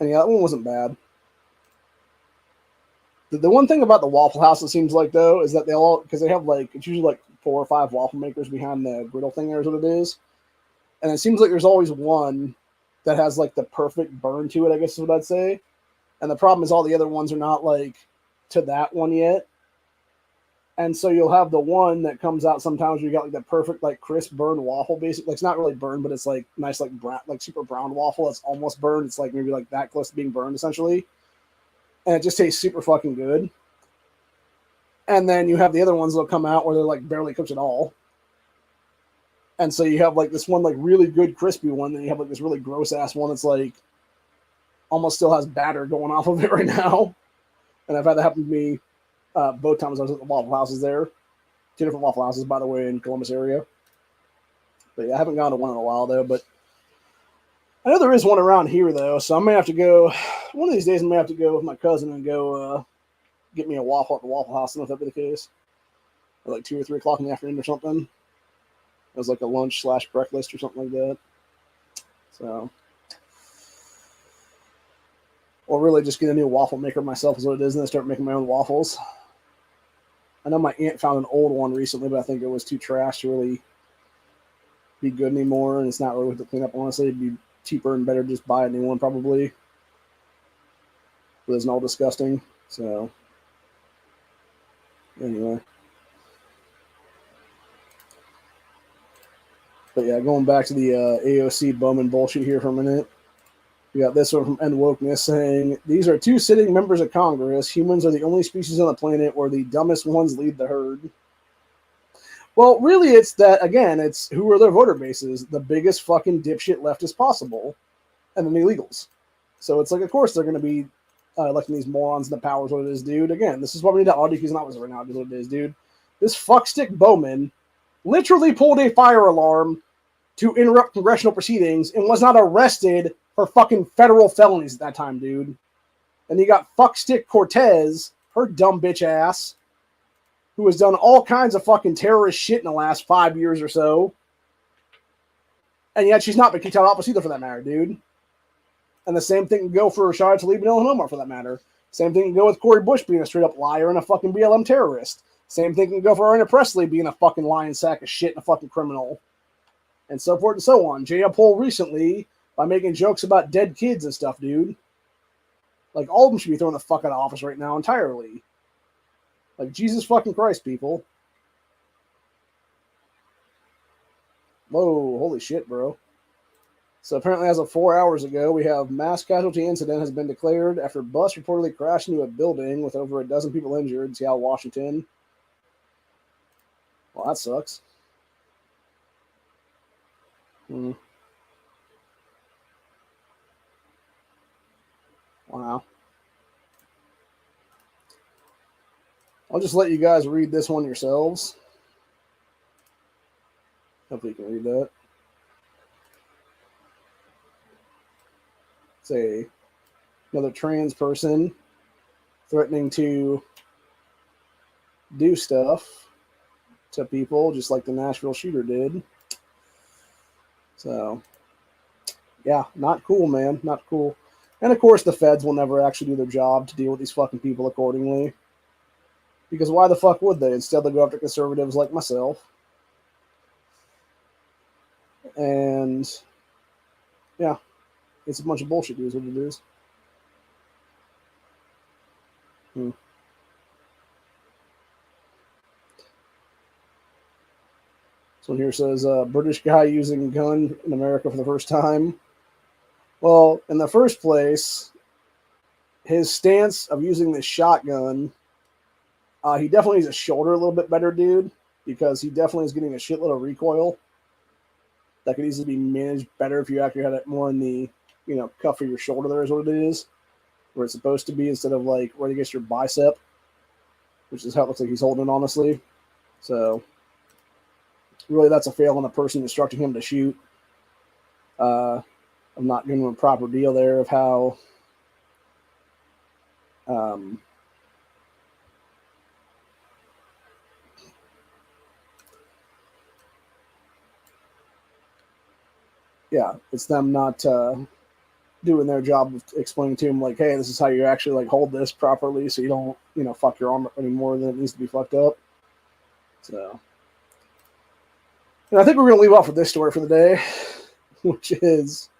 yeah, that one wasn't bad. The one thing about the Waffle House, it seems like, though, is that they all, because they have like, it's usually like 4 or 5 waffle makers behind the griddle thing there is what it is. And it seems like there's always one that has like the perfect burn to it, I guess is what I'd say. And the problem is all the other ones are not like to that one yet. And so you'll have the one that comes out sometimes where you got like the perfect, like crisp burned waffle, basically. Like, it's not really burned, but it's like nice, like brown, like super brown waffle. It's almost burned. It's like maybe like that close to being burned, essentially. And it just tastes super fucking good. And then you have the other ones that'll come out where they're like barely cooked at all. And so you have like this one like really good crispy one, then you have like this really gross ass one that's like almost still has batter going off of it right now. And I've had that happen to me both times I was at the Waffle Houses there. 2 different Waffle Houses, by the way, in Columbus area. But yeah, I haven't gone to one in a while though. But I know there is one around here though, so I may have to go. One of these days, I may have to go with my cousin and go get me a waffle at the Waffle House. I don't know if that be the case. At like 2 or 3 o'clock in the afternoon or something. It was like a lunch / breakfast or something like that. So, or really just get a new waffle maker myself is what it is, and then start making my own waffles. I know my aunt found an old one recently, but I think it was too trash to really be good anymore, and it's not really worth the cleanup. Honestly, it'd be cheaper and better to just buy a new one probably. But it's all disgusting. So, anyway. But yeah, going back to the AOC Bowman bullshit here for a minute. We got this one from End Wokeness saying, "These are two sitting members of Congress. Humans are the only species on the planet where the dumbest ones lead the herd." Well, really, it's that, again, it's who are their voter bases? The biggest fucking dipshit left as possible, and then the illegals. So it's like, of course, they're going to be electing these morons in the power is what it is, dude. Again, this is what we need to audio he's not with us right now, is what it is, dude. This fuckstick Bowman literally pulled a fire alarm to interrupt congressional proceedings and was not arrested for fucking federal felonies at that time, dude. And you got fuckstick Cortez, her dumb bitch ass, who has done all kinds of fucking terrorist shit in the last 5 years or so. And yet she's not been kicked out of office either, for that matter, dude. And the same thing can go for Rashad Tlaib and Ilhan Omar, for that matter. Same thing can go with Cori Bush being a straight up liar and a fucking BLM terrorist. Same thing can go for Aretha Presley being a fucking lying sack of shit and a fucking criminal. And so forth and so on. Jay Uphold recently by making jokes about dead kids and stuff, dude. Like, all of them should be thrown the fuck out of office right now entirely. Like, Jesus fucking Christ, people. Whoa, holy shit, bro. So apparently as of 4 hours ago, we have mass casualty incident has been declared after bus reportedly crashed into a building with over a dozen people injured in Seattle, Washington. Well, that sucks. Wow. I'll just let you guys read this one yourselves. Hopefully you can read that. Say another trans person threatening to do stuff to people just like the Nashville shooter did. So, yeah, not cool, man. Not cool. And of course, the feds will never actually do their job to deal with these fucking people accordingly. Because why the fuck would they? Instead, they'll go after conservatives like myself. And, yeah, it's a bunch of bullshit, is what it is. This one here says, British guy using gun in America for the first time. Well, in the first place, his stance of using this shotgun, he definitely needs a shoulder a little bit better, dude, because he definitely is getting a shitload of recoil that could easily be managed better if you actually had it more in the, cuff of your shoulder. There is what it is, where it's supposed to be, instead of like right against your bicep, which is how it looks like he's holding it, honestly. So really, that's a fail on the person instructing him to shoot. I'm not giving him a proper deal there of how yeah, it's them not doing their job of explaining to him, like, hey, this is how you actually like hold this properly so you don't, fuck your arm up any more than it needs to be fucked up. So, and I think we're going to leave off with this story for the day, which is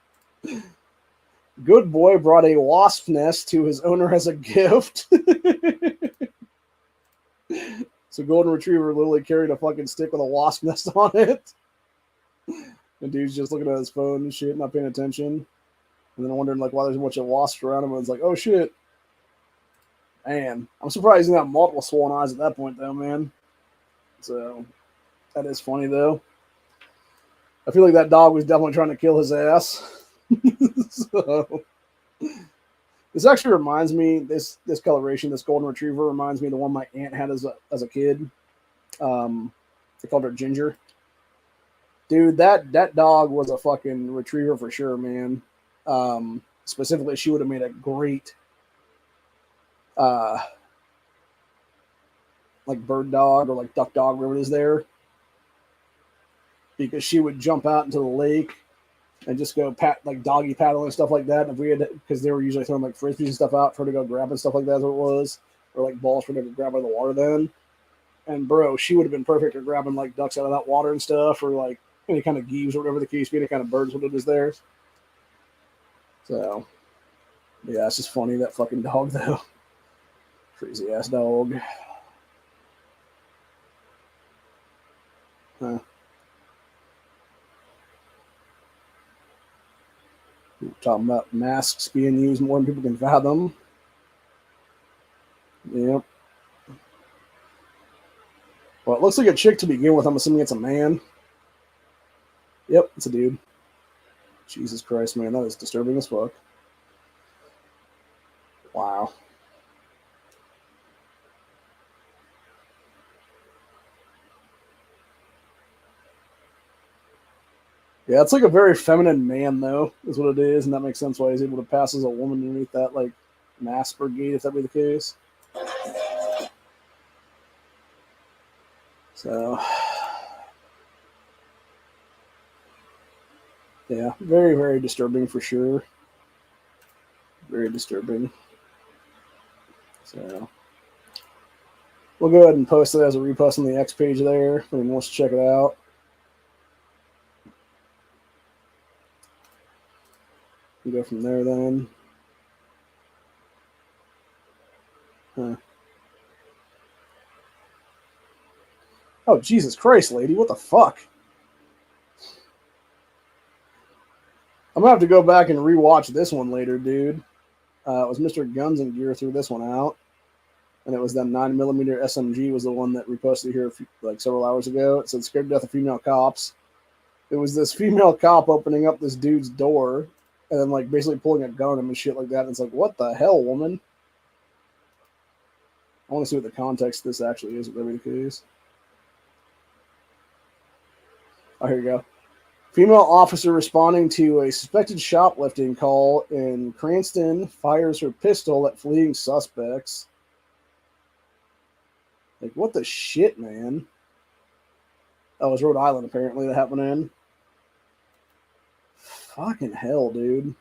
good boy brought a wasp nest to his owner as a gift. So golden retriever literally carried a fucking stick with a wasp nest on it. The dude's just looking at his phone and shit, not paying attention. And then wondering like why there's a bunch of wasps around him. And it's like, oh shit. Man, I'm surprised he didn't have multiple swollen eyes at that point though, man. So that is funny though. I feel like that dog was definitely trying to kill his ass. So this actually reminds me, this coloration, this golden retriever reminds me of the one my aunt had as a kid. They called her Ginger. Dude, that dog was a fucking retriever for sure, man. Specifically, she would have made a great like bird dog or like duck dog, whatever it is there. Because she would jump out into the lake and just go like doggy paddle and stuff like that. And if we had, because they were usually throwing like frisbees and stuff out for her to go grab and stuff like that, is what it was, or like balls for her to grab out of the water then. And bro, she would have been perfect for grabbing like ducks out of that water and stuff, or like any kind of geese or whatever the case be, any kind of birds, what it is there. So yeah, it's just funny, that fucking dog though. Crazy ass dog. Huh. We're talking about masks being used more than people can fathom. Yep. Well, it looks like a chick to begin with. I'm assuming it's a man. Yep, it's a dude. Jesus Christ, man, that is disturbing as fuck. Wow. Yeah, it's like a very feminine man, though, is what it is, and that makes sense why he's able to pass as a woman underneath that, like, mask brigade, if that be the case. So, yeah, very, very disturbing for sure. Very disturbing. So, we'll go ahead and post it as a repost on the X page there. If anyone wants to check it out. We go from there then. Huh. Oh, Jesus Christ, lady. What the fuck? I'm going to have to go back and rewatch this one later, dude. It was Mr. Guns and Gear threw this one out. And it was that 9mm SMG was the one that reposted here like several hours ago. It said scared to death of female cops. It was this female cop opening up this dude's door and then like basically pulling a gun on him and shit like that. And it's like, what the hell, woman? I want to see what the context of this actually is, whatever the case. Oh, here you go. Female officer responding to a suspected shoplifting call in Grandstand fires her pistol at fleeing suspects. Like, what the shit, man? Oh, it was Rhode Island, apparently, that happened in. Fucking hell, dude.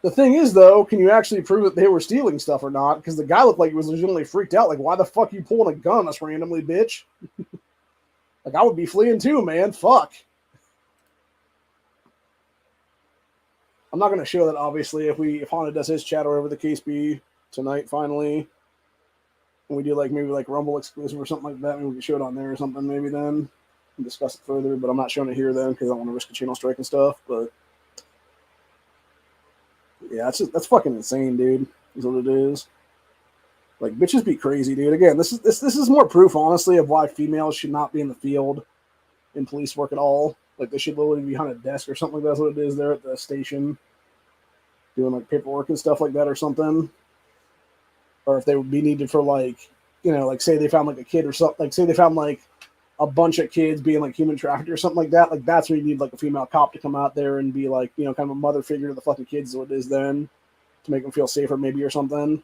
The thing is, though, can you actually prove that they were stealing stuff or not? Because the guy looked like he was legitimately freaked out. Like, why the fuck are you pulling a gun on us randomly, bitch? Like, I would be fleeing too, man. Fuck. I'm not going to show that, obviously, if Honda does his chat or whatever the case be tonight, finally. And we do, like, maybe, like, Rumble exclusive or something like that. Maybe we can show it on there or something, maybe then. And discuss it further. But I'm not showing it here, then, because I don't want to risk a channel strike and stuff. But, yeah, that's fucking insane, dude. Is what it is. Like, bitches be crazy, dude. Again, this is more proof, honestly, of why females should not be in the field in police work at all. Like, they should literally be behind a desk or something like that's what it is there at the station, doing like paperwork and stuff like that or something. Or if they would be needed for like, you know, like say they found like a kid or something, like say they found like a bunch of kids being like human trafficked or something like that. Like that's where you need like a female cop to come out there and be like, you know, kind of a mother figure to the fucking kids is what it is then, to make them feel safer maybe or something.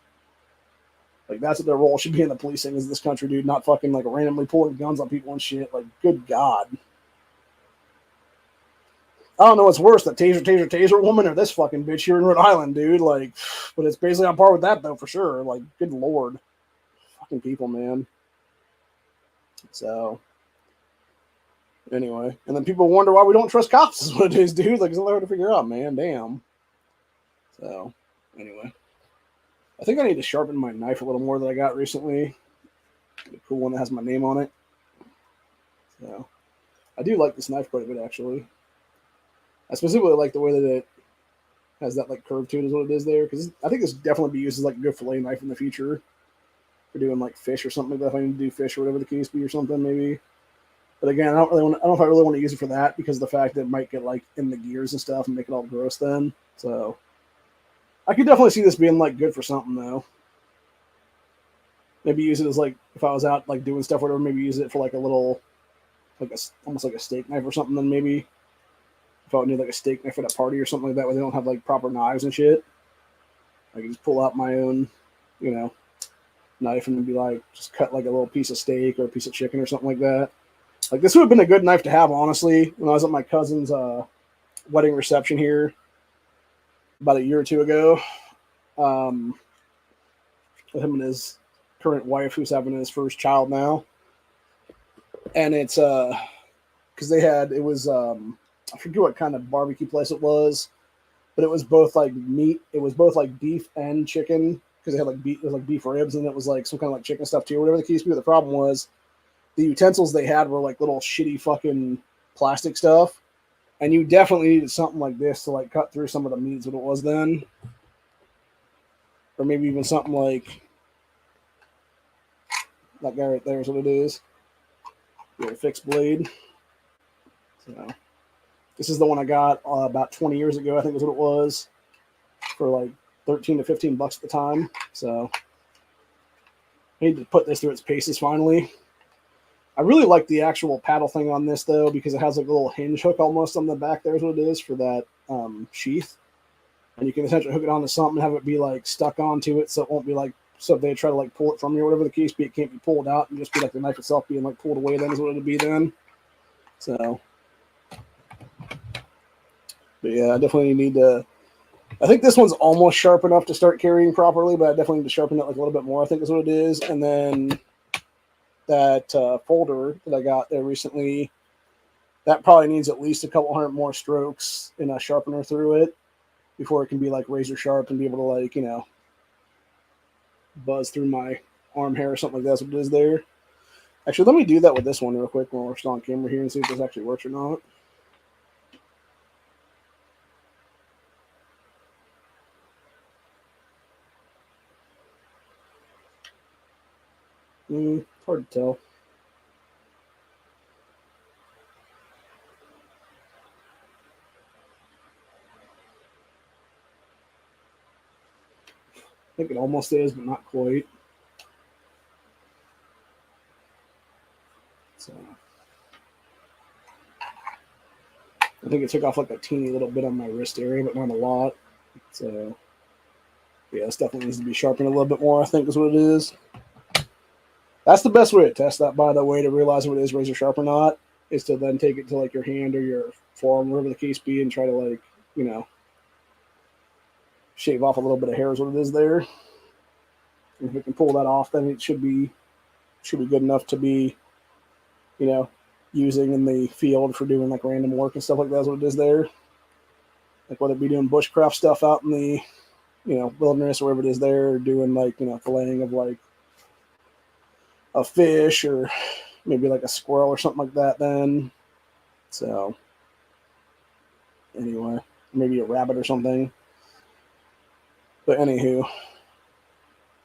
Like, that's what their role should be in the policing is this country, dude, not fucking, like, randomly pulling guns on people and shit. Like, good God. I don't know what's worse, the taser woman or this fucking bitch here in Rhode Island, dude. Like, but it's basically on par with that, though, for sure. Like, good Lord. Fucking people, man. So, anyway. And then people wonder why we don't trust cops is what it is, dude. Like, it's hard to figure out, man. Damn. So, anyway. I think I need to sharpen my knife a little more that I got recently. The cool one that has my name on it. So, I do like this knife quite a bit, actually. I specifically like the way that it has that like curve to it, is what it is there. Because I think this would definitely be used as like a good fillet knife in the future for doing like fish or something like that. If I need to do fish or whatever the case be or something, maybe. But again, I don't know if I really want to use it for that because of the fact that it might get like in the gears and stuff and make it all gross then. So. I could definitely see this being like good for something though. Maybe use it as like if I was out like doing stuff or whatever. Maybe use it for like a little, like almost like a steak knife or something. Then maybe if I would need like a steak knife at a party or something like that, where they don't have like proper knives and shit, I could just pull out my own, you know, knife and be like just cut like a little piece of steak or a piece of chicken or something like that. Like this would have been a good knife to have, honestly. When I was at my cousin's wedding reception here. About a year or two ago, with him and his current wife, who's having his first child now, and it's because it was I forget what kind of barbecue place it was, but it was both like meat, it was both like beef and chicken because they had like beef, it was like beef ribs, and it was like some kind of like chicken stuff too, or whatever the case be. The problem was the utensils they had were like little shitty fucking plastic stuff. And you definitely needed something like this to like cut through some of the meats what it was then. Or maybe even something like that guy right there is what it is. A fixed blade. So this is the one I got about 20 years ago, I think is what it was, for like 13 to 15 bucks at the time. So I need to put this through its paces finally. I really like the actual paddle thing on this though, because it has like a little hinge hook almost on the back there is what it is for that sheath. And you can essentially hook it onto something and have it be like stuck onto it, so it won't be like, so if they try to like pull it from you or whatever the case be, it can't be pulled out and just be like the knife itself being like pulled away then is what it would be then. So, but yeah, I definitely need to, I think this one's almost sharp enough to start carrying properly, but I definitely need to sharpen it like a little bit more, I think is what it is. And then that folder that I got there recently, that probably needs at least a couple hundred more strokes in a sharpener through it before it can be like razor sharp and be able to like, you know, buzz through my arm hair or something like that. That's what it is there. Actually, let me do that with this one real quick while we're still on camera here and see if this actually works or not. Hard to tell. I think it almost is, but not quite. So I think it took off like a teeny little bit on my wrist area, but not a lot. So yeah, this definitely needs to be sharpened a little bit more, I think is what it is. That's the best way to test that, by the way, to realize if it is razor sharp or not, is to then take it to like your hand or your forearm, wherever the case be, and try to like, you know, shave off a little bit of hair is what it is there. And if we can pull that off, then it should be good enough to be, you know, using in the field for doing like random work and stuff like that is what it is there. Like whether it be doing bushcraft stuff out in the, you know, wilderness or wherever it is there, or doing like, you know, filleting of like a fish or maybe like a squirrel or something like that then. So anyway, maybe a rabbit or something. But anywho,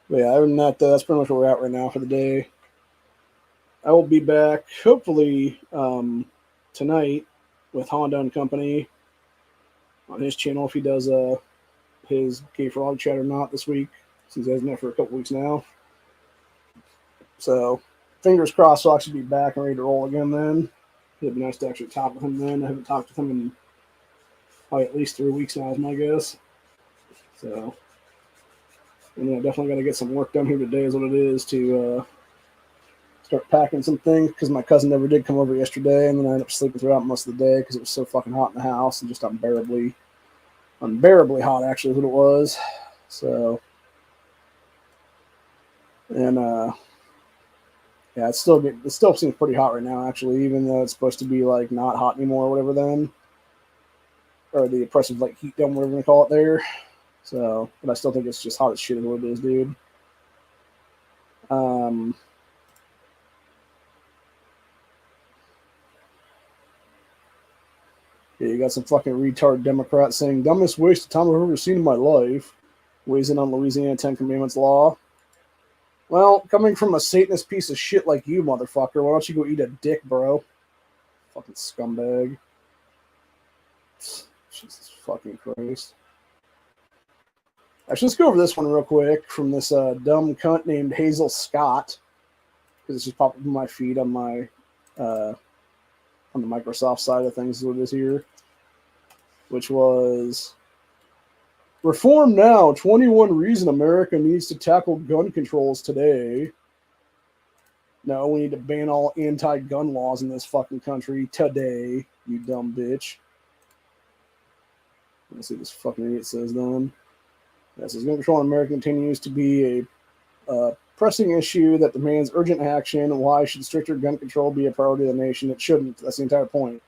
but yeah, other than that, that's pretty much where we're at right now for the day. I will be back hopefully tonight with Honda and Company on his channel if he does his Gay Frog chat or not this week, since he hasn't been there for a couple weeks now. So fingers crossed I'll actually be back and ready to roll again then. It'd be nice to actually talk with him then. I haven't talked with him in probably at least 3 weeks now is my guess. So, and I definitely got to get some work done here today is what it is to start packing some things, because my cousin never did come over yesterday, and then I ended up sleeping throughout most of the day because it was so fucking hot in the house and just unbearably hot actually is what it was. So, and yeah, it still seems pretty hot right now actually, even though it's supposed to be like not hot anymore or whatever then, or the oppressive like heat dome, whatever they call it there. So, but I still think it's just hot as shit is what it is, dude. Yeah, you got some fucking retard Democrats saying, dumbest waste of time I've ever seen in my life. Weighs in on Louisiana 10 Commandments law. Well, coming from a Satanist piece of shit like you, motherfucker, why don't you go eat a dick, bro? Fucking scumbag. Jesus fucking Christ. Actually, let's go over this one real quick from this dumb cunt named Hazel Scott, because it's just popped up in my feed on my on the Microsoft side of things is what it is here, which was Reform Now, 21 Reasons America Needs to Tackle Gun Controls Today. No, we need to ban all anti-gun laws in this fucking country today, you dumb bitch. Let's see what this fucking idiot says then. This is gun control in America continues to be a pressing issue that demands urgent action. Why should stricter gun control be a priority of the nation? It shouldn't. That's the entire point.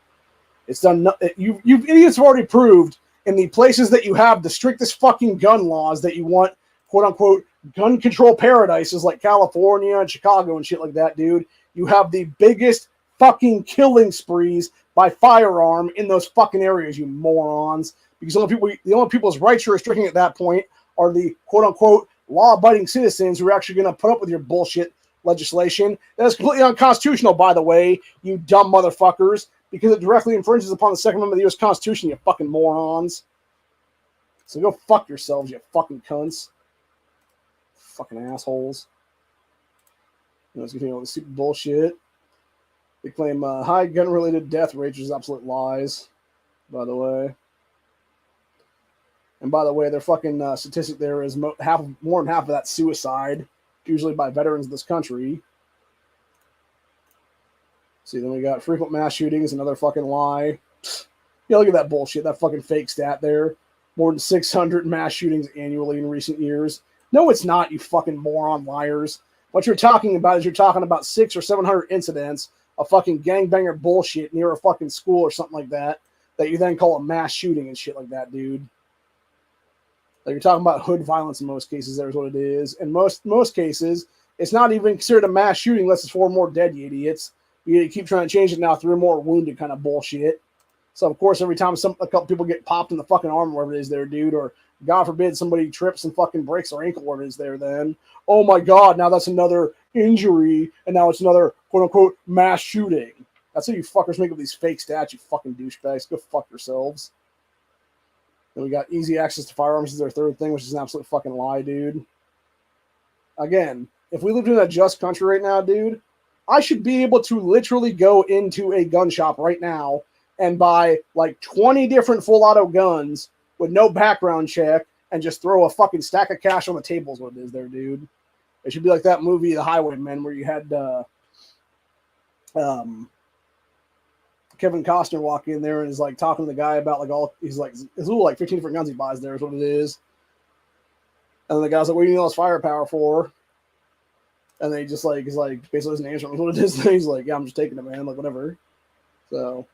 It's done. You idiots have already proved in the places that you have the strictest fucking gun laws that you want, quote unquote, gun control paradises like California and Chicago and shit like that, dude. You have the biggest fucking killing sprees by firearm in those fucking areas, you morons. Because the only people's rights you're restricting at that point are the quote-unquote law-abiding citizens who are actually going to put up with your bullshit legislation. That is completely unconstitutional, by the way, you dumb motherfuckers, because it directly infringes upon the Second Amendment of the U.S. Constitution, you fucking morons. So go fuck yourselves, you fucking cunts. Fucking assholes. Let's continue on the stupid bullshit. They claim high gun-related death rates, which is absolute lies, by the way. And by the way, their fucking statistic there is more than half of that suicide, usually by veterans of this country. See, then we got frequent mass shootings, another fucking lie. Yeah, look at that bullshit, that fucking fake stat there. More than 600 mass shootings annually in recent years. No, it's not, you fucking moron liars. What you're talking about is you're talking about 600 or 700 incidents of fucking gangbanger bullshit near a fucking school or something like that you then call a mass shooting and shit like that, dude. Like, you're talking about hood violence in most cases, there's what it is. In most cases, it's not even considered a mass shooting unless it's 4 more dead, you idiots. You keep trying to change it now, 3 more wounded kind of bullshit. So, of course, every time a couple people get popped in the fucking arm, wherever it is there, dude, or God forbid somebody trips and fucking breaks their ankle, wherever it is there, then, oh my God, now that's another injury, and now it's another quote-unquote mass shooting. That's how you fuckers make up these fake stats, you fucking douchebags. Go fuck yourselves. Then we got easy access to firearms as their third thing, which is an absolute fucking lie, dude. Again, if we lived in a just country right now, dude, I should be able to literally go into a gun shop right now and buy like 20 different full auto guns with no background check and just throw a fucking stack of cash on the table is what it is there, dude. It should be like that movie, The Highwaymen, where you had Kevin Costner walk in there and is like talking to the guy about he's like, it's little like 15 different guns he buys there is what it is. And then the guy's like, what do you need all this firepower for? And then he just like, he's like, basically doesn't answer him what it is. And he's like, yeah, I'm just taking it, man. Like, whatever. So,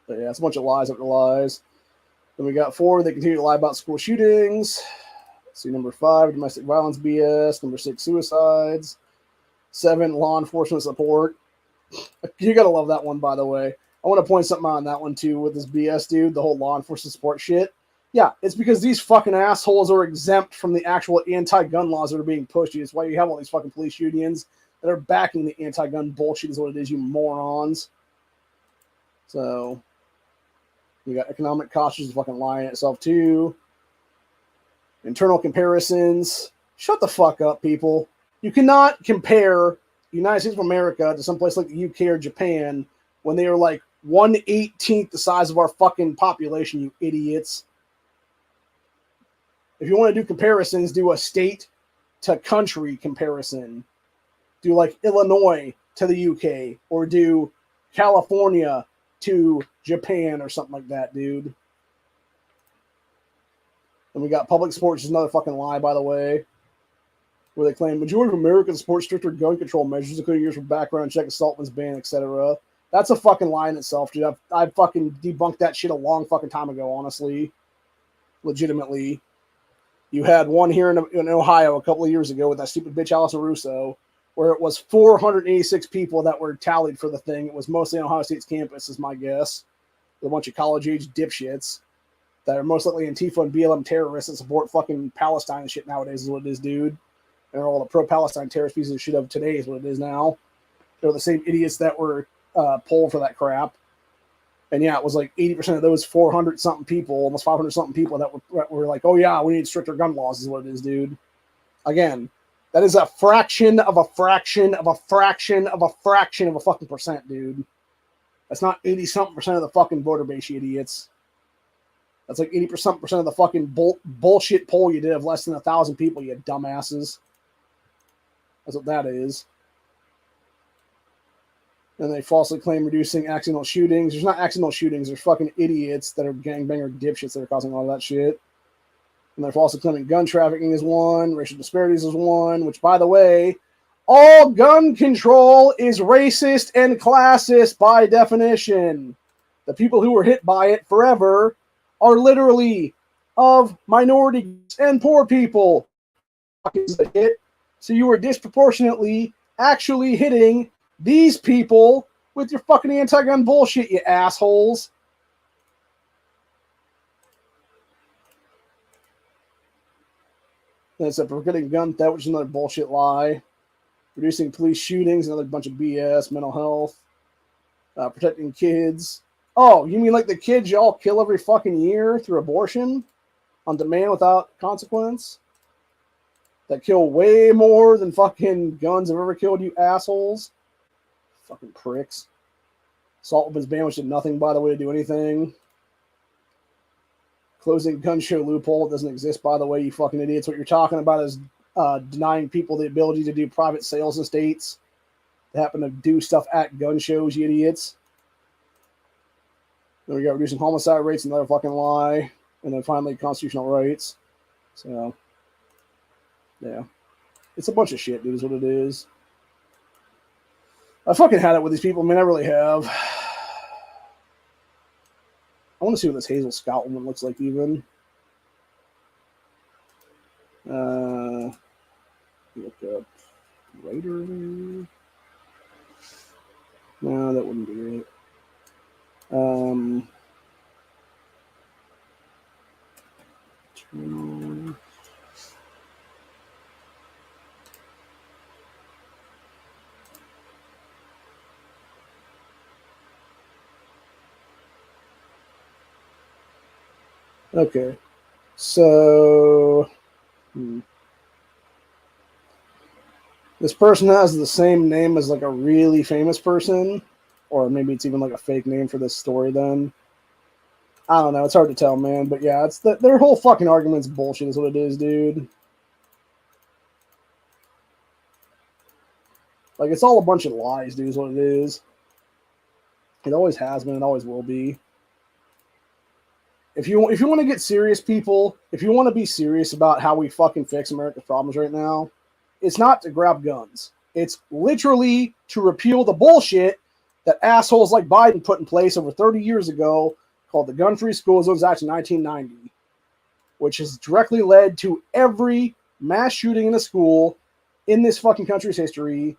but yeah, it's a bunch of lies after lies. Then we got 4, they continue to lie about school shootings. Let's see, number 5, domestic violence BS. Number 6, suicides. 7, law enforcement support. You gotta love that one, by the way. I want to point something out on that one, too, with this BS, dude, the whole law enforcement support shit. Yeah, it's because these fucking assholes are exempt from the actual anti-gun laws that are being pushed. It's why you have all these fucking police unions that are backing the anti-gun bullshit is what it is, you morons. So, we got economic costs, which is fucking lying itself, too. Internal comparisons. Shut the fuck up, people. You cannot compare the United States of America to someplace like the UK or Japan when they are like 1/18 the size of our fucking population, you idiots. If you want to do comparisons, do a state to country comparison. Do like Illinois to the UK, or do California to Japan or something like that, dude. And we got public sports, which is another fucking lie, by the way, where they claim majority of Americans support stricter gun control measures, including years for background check, assault weapons ban, etc. That's a fucking lie in itself, dude. I fucking debunked that shit a long fucking time ago, honestly. Legitimately. You had one here in Ohio a couple of years ago with that stupid bitch Allison Russo, where it was 486 people that were tallied for the thing. It was mostly on Ohio State's campus, is my guess. With a bunch of college-age dipshits that are most likely Antifa and BLM terrorists that support fucking Palestine and shit nowadays is what it is, dude. And all the pro-Palestine terrorist pieces of shit of today is what it is now. They're the same idiots that were polled for that crap. And yeah, it was like 80% of those 400-something people, almost 500-something people that were like, oh yeah, we need stricter gun laws is what it is, dude. Again, that is a fraction of a fraction of a fraction of a fraction of a fucking percent, dude. That's not 80-something% of the fucking voter base, you idiots. That's like 80% of the fucking bullshit poll you did of less than 1,000 people, you dumbasses. That's what that is. And they falsely claim reducing accidental shootings. There's not accidental shootings. There's fucking idiots that are gangbanger dipshits that are causing a lot of that shit. And they're falsely claiming gun trafficking is one, racial disparities is one, which, by the way, all gun control is racist and classist by definition. The people who were hit by it forever are literally of minorities and poor people. So you were disproportionately actually hitting these people with your fucking anti-gun bullshit, you assholes. Then it's preventing gun theft, which is another bullshit lie. Reducing police shootings, another bunch of BS. Mental health. Protecting kids. Oh, you mean like the kids y'all kill every fucking year through abortion? On demand without consequence? That kill way more than fucking guns have ever killed, you assholes. Fucking pricks. Assault weapons ban, which did nothing, by the way, to do anything. Closing gun show loophole doesn't exist, by the way, you fucking idiots. What you're talking about is denying people the ability to do private sales in states that happen to do stuff at gun shows, you idiots. Then we got reducing homicide rates, another fucking lie. And then finally, constitutional rights. So, yeah. It's a bunch of shit, dude, is what it is. I fucking had it with these people, man. I really have. I want to see what this Hazel Scott woman looks like, even. Look up writer. No, that wouldn't be it. Okay, so this person has the same name as like a really famous person, or maybe it's even like a fake name for this story then. I don't know, it's hard to tell, man, but yeah, it's their whole fucking argument's bullshit is what it is, dude. Like, it's all a bunch of lies, dude, is what it is. It always has been, it always will be. If you want to get serious, people, if you want to be serious about how we fucking fix America's problems right now, it's not to grab guns. It's literally to repeal the bullshit that assholes like Biden put in place over 30 years ago called the Gun-Free School Zones Act in 1990, which has directly led to every mass shooting in a school in this fucking country's history.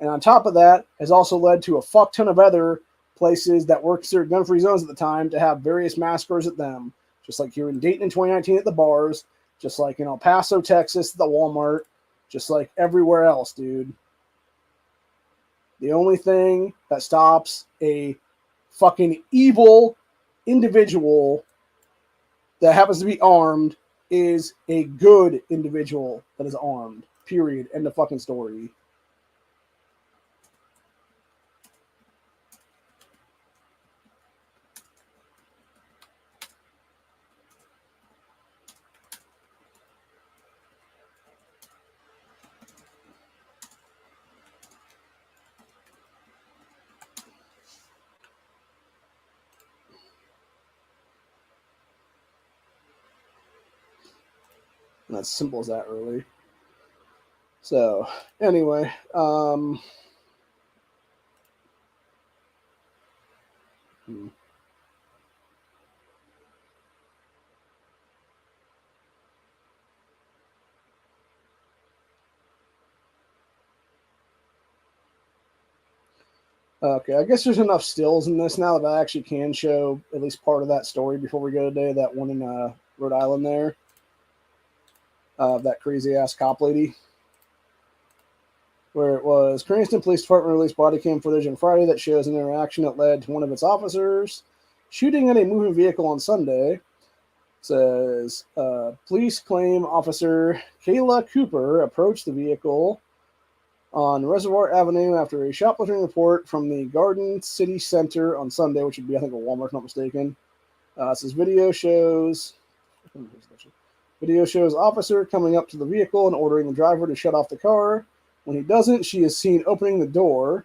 And on top of that, has also led to a fuck ton of other places that were considered gun-free zones at the time to have various massacres at them, just like here in Dayton in 2019 at the bars, just like in El Paso, Texas at the Walmart, just like everywhere else, dude. The only thing that stops a fucking evil individual that happens to be armed is a good individual that is armed. Period. End of fucking story. And that's simple as that, really. So, anyway, okay, I guess there's enough stills in this now that I actually can show at least part of that story before we go today. That one in Rhode Island there. That crazy-ass cop lady. Where it was, Grandstand Police Department released body cam footage on Friday that shows an interaction that led to one of its officers shooting at a moving vehicle on Sunday. It says, police claim officer Kayla Cooper approached the vehicle on Reservoir Avenue after a shoplifting report from the Garden City Center on Sunday, which would be, I think, a Walmart, if not mistaken. It says video shows officer coming up to the vehicle and ordering the driver to shut off the car. When he doesn't, she is seen opening the door.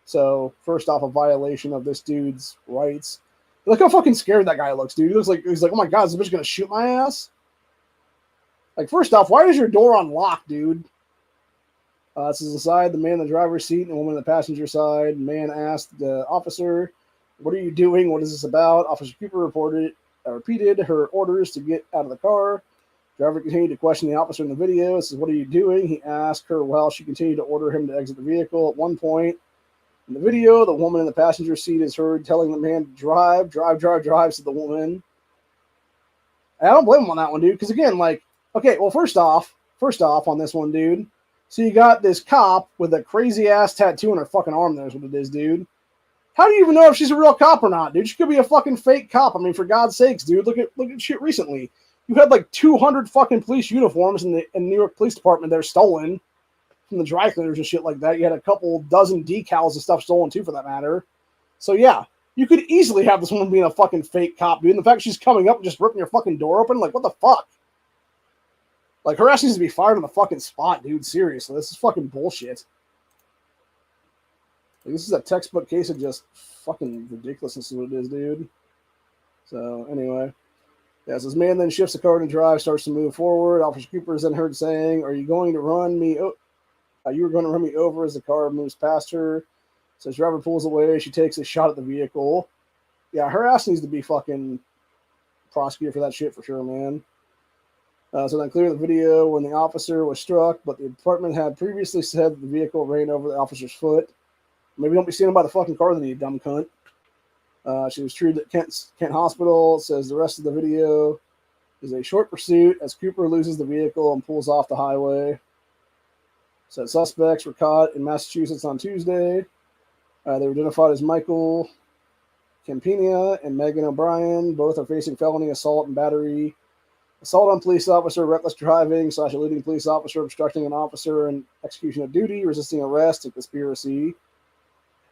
So, first off, a violation of this dude's rights. Look how fucking scared that guy looks, dude. He looks like, he's like, oh my god, is this bitch gonna shoot my ass? Like, first off, why is your door unlocked, dude? This is inside the man in the driver's seat and the woman in the passenger side. Man asked the officer, what are you doing? What is this about? Officer Cooper repeated her orders to get out of the car. Driver continued to question the officer in the video. Says, what are you doing? He asked her while she continued to order him to exit the vehicle. At one point, In the video, the woman in the passenger seat is heard telling the man to drive, said the woman. And I don't blame him on that one, dude, because again, like, okay, well, first off on this one, dude, so you got this cop with a crazy-ass tattoo on her fucking arm, that's what it is, dude. How do you even know if she's a real cop or not, dude? She could be a fucking fake cop. I mean, for God's sakes, dude, look at shit recently. You had like 200 fucking police uniforms in the New York Police Department that are stolen from the dry cleaners and shit like that. You had a couple dozen decals and stuff stolen too, for that matter. So yeah, you could easily have this woman being a fucking fake cop, dude. And the fact she's coming up and just ripping your fucking door open, like, what the fuck? Like, her ass needs to be fired on the fucking spot, dude. Seriously, this is fucking bullshit. Like, this is a textbook case of just fucking ridiculousness is what it is, dude. So, anyway. Yeah, so this man then shifts the car to drive, starts to move forward. Officer Cooper is then heard saying, "Are you going to run me? You were going to run me over," as the car moves past her. So the driver pulls away. She takes a shot at the vehicle. Yeah, her ass needs to be fucking prosecuted for that shit for sure, man. So then clear the video when the officer was struck, but the department had previously said that the vehicle ran over the officer's foot. Maybe don't be standing by the fucking car then, you dumb cunt. She was treated at Kent Hospital. It says the rest of the video is a short pursuit as Cooper loses the vehicle and pulls off the highway. So suspects were caught in Massachusetts on Tuesday. They were identified as Michael Campina and Megan O'Brien. Both are facing felony assault and battery. Assault on police officer, reckless driving / eluding police officer, obstructing an officer in execution of duty, resisting arrest, and conspiracy.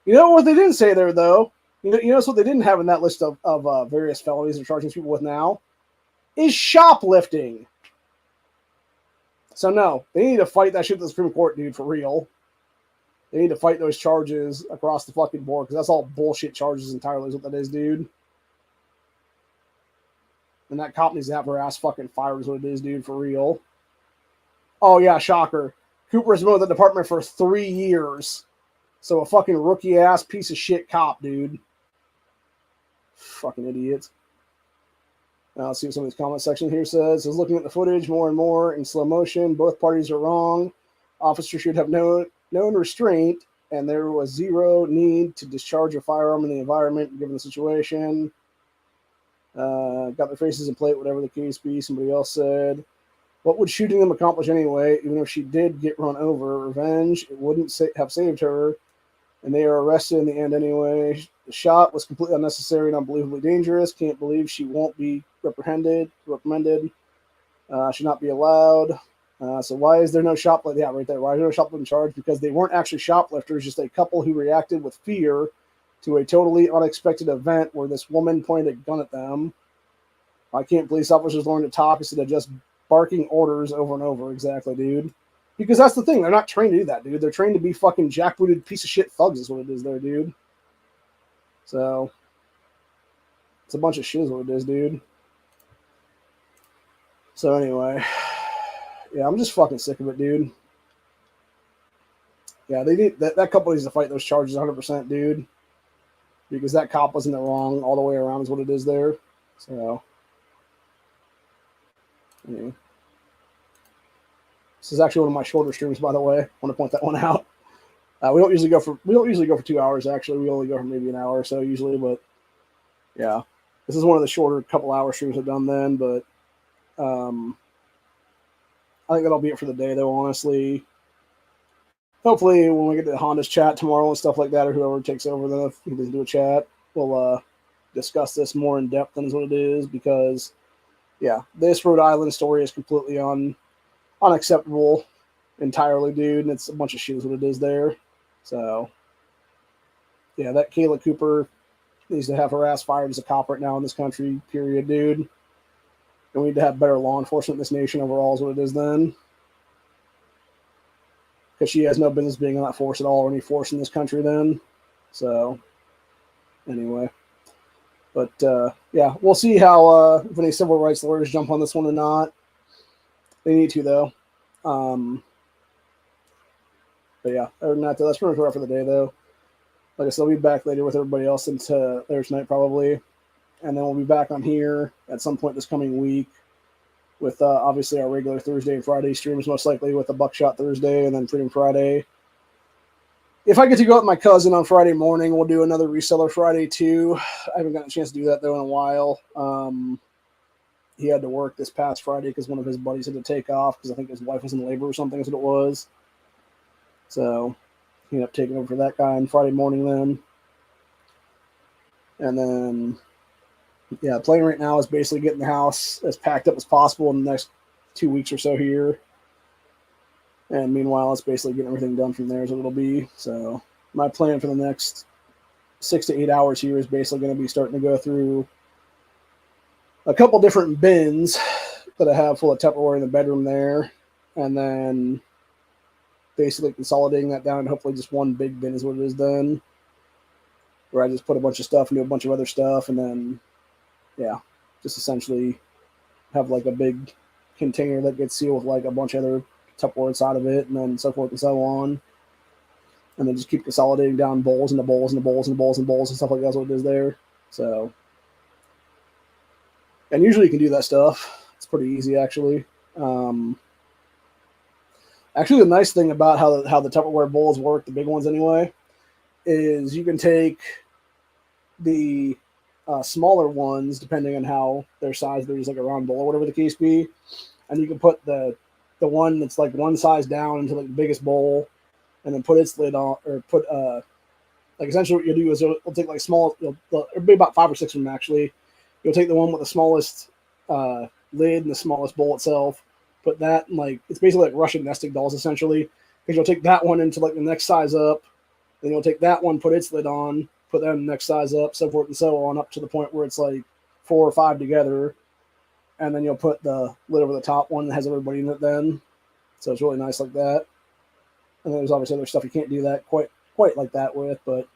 You know what they didn't say there, though? You know what they didn't have in that list of various felonies they're charging people with now? Is shoplifting. So, no, they need to fight that shit to the Supreme Court, dude, for real. They need to fight those charges across the fucking board, because that's all bullshit charges entirely is what that is, dude. And that cop needs to have her ass fucking fired is what it is, dude, for real. Oh, yeah, shocker. Cooper has been with the department for 3 years. So a fucking rookie-ass piece of shit cop, dude. Fucking idiot. Now let's see what some of this comment section here says. Is looking at the footage more and more in slow motion. Both parties are wrong. Officer should have known restraint, and there was zero need to discharge a firearm in the environment given the situation. Got their faces in plate, whatever the case be. Somebody else said, what would shooting them accomplish anyway? Even if she did get run over, revenge, it wouldn't have saved her. And they are arrested in the end anyway. The shot was completely unnecessary and unbelievably dangerous. Can't believe she won't be reprimanded. Should not be allowed. So why is there no shoplifting? Yeah, right there. Why is there no shoplifting charge? Because they weren't actually shoplifters, just a couple who reacted with fear to a totally unexpected event where this woman pointed a gun at them. Why can't police officers learn to talk instead of just barking orders over and over? Exactly, dude. Because that's the thing. They're not trained to do that, dude. They're trained to be fucking jackbooted piece of shit thugs is what it is there, dude. So, it's a bunch of shit is what it is, dude. So anyway, yeah, I'm just fucking sick of it, dude. Yeah, they need that couple needs to fight those charges 100%, dude. Because that cop was in the wrong all the way around is what it is there. So, anyway. This is actually one of my shorter streams, by the way. I want to point that one out. We don't usually go for 2 hours. Actually, we only go for maybe an hour or so usually. But yeah, this is one of the shorter couple hour streams I've done then. But I think that'll be it for the day, though. Honestly, hopefully when we get to Honda's chat tomorrow and stuff like that, or whoever takes over, then if we can do a chat, we'll discuss this more in depth than is what it is. Because yeah, this Rhode Island story is completely unacceptable entirely, dude, and it's a bunch of shit is what it is there. So yeah, that Kayla Cooper needs to have her ass fired as a cop right now in this country, period, dude. And we need to have better law enforcement in this nation overall is what it is then. Because she has no business being on that force at all, or any force in this country then. So anyway. But yeah, we'll see how if any civil rights lawyers jump on this one or not. They need to, though. But yeah, other than that, that's pretty much for the day, though. Like I said, I'll be back later with everybody else into later tonight, probably. And then we'll be back on here at some point this coming week with obviously our regular Thursday and Friday streams, most likely with a Buckshot Thursday and then Freedom Friday. if I get to go out with my cousin on Friday morning, we'll do another reseller Friday too. I haven't gotten a chance to do that though in a while. He had to work this past Friday because one of his buddies had to take off because I think his wife was in labor or something is what it was. So he ended up taking over for that guy on Friday morning then. And then, yeah, plan right now is basically getting the house as packed up as possible in the next 2 weeks or so here. And meanwhile, it's basically getting everything done from there is what it'll be. So my plan for the next 6 to 8 hours here is basically going to be starting to go through a couple different bins that I have full of Tupperware in the bedroom there. And then basically consolidating that down and hopefully just one big bin is what it is then. Where I just put a bunch of stuff into a bunch of other stuff and then, yeah, just essentially have like a big container that gets sealed with like a bunch of other Tupperware inside of it and then so forth and so on. And then just keep consolidating down bowls into bowls into bowls and bowls and bowls and stuff like that's what it is there. So, and usually you can do that stuff. It's pretty easy actually. Actually, the nice thing about how the Tupperware bowls work, the big ones anyway, is you can take the smaller ones, depending on how their size, there's like a round bowl or whatever the case be, and you can put the one that's like one size down into like the biggest bowl, and then put its lid on, or put like essentially what you'll do is you'll take like small, it'll be about 5 or 6 of them actually. You'll take the one with the smallest lid and the smallest bowl itself, put that in like, it's basically like Russian nesting dolls essentially, because you'll take that one into like the next size up, then you'll take that one, put its lid on, put that in the next size up, so forth and so on, up to the point where it's like 4 or 5 together, and then you'll put the lid over the top one that has everybody in it then. So it's really nice like that. And then there's obviously other stuff you can't do that quite like that with, but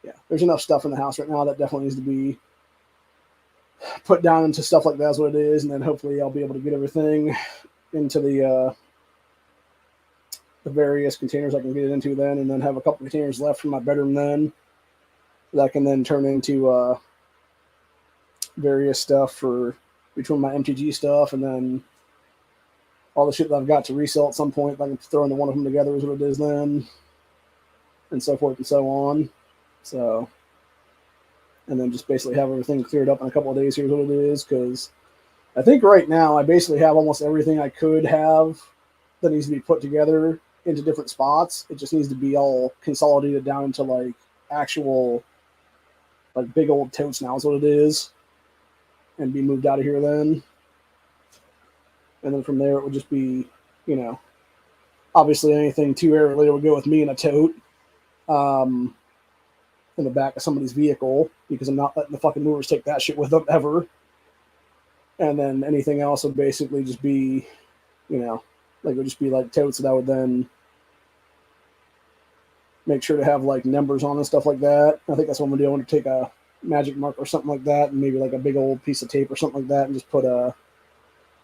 yeah, there's enough stuff in the house right now that definitely needs to be put down into stuff like that's what it is, and then hopefully I'll be able to get everything into the various containers I can get it into then, and then have a couple containers left from my bedroom then that I can then turn into various stuff for between my MTG stuff and then all the shit that I've got to resell at some point. I can throw into one of them together is what it is then, and so forth and so on. So, and then just basically have everything cleared up in a couple of days. Here's what it is, because I think right now I basically have almost everything I could have that needs to be put together into different spots. It just needs to be all consolidated down into like actual like big old totes now is what it is, and be moved out of here then. And then from there it would just be, you know, obviously anything too air related would go with me in a tote in the back of somebody's vehicle, because I'm not letting the fucking movers take that shit with them ever. And then anything else would basically just be, you know, like it would just be like totes that I would then make sure to have like numbers on and stuff like that. I think that's what I'm gonna do. I want to take a magic mark or something like that, and maybe like a big old piece of tape or something like that, and just put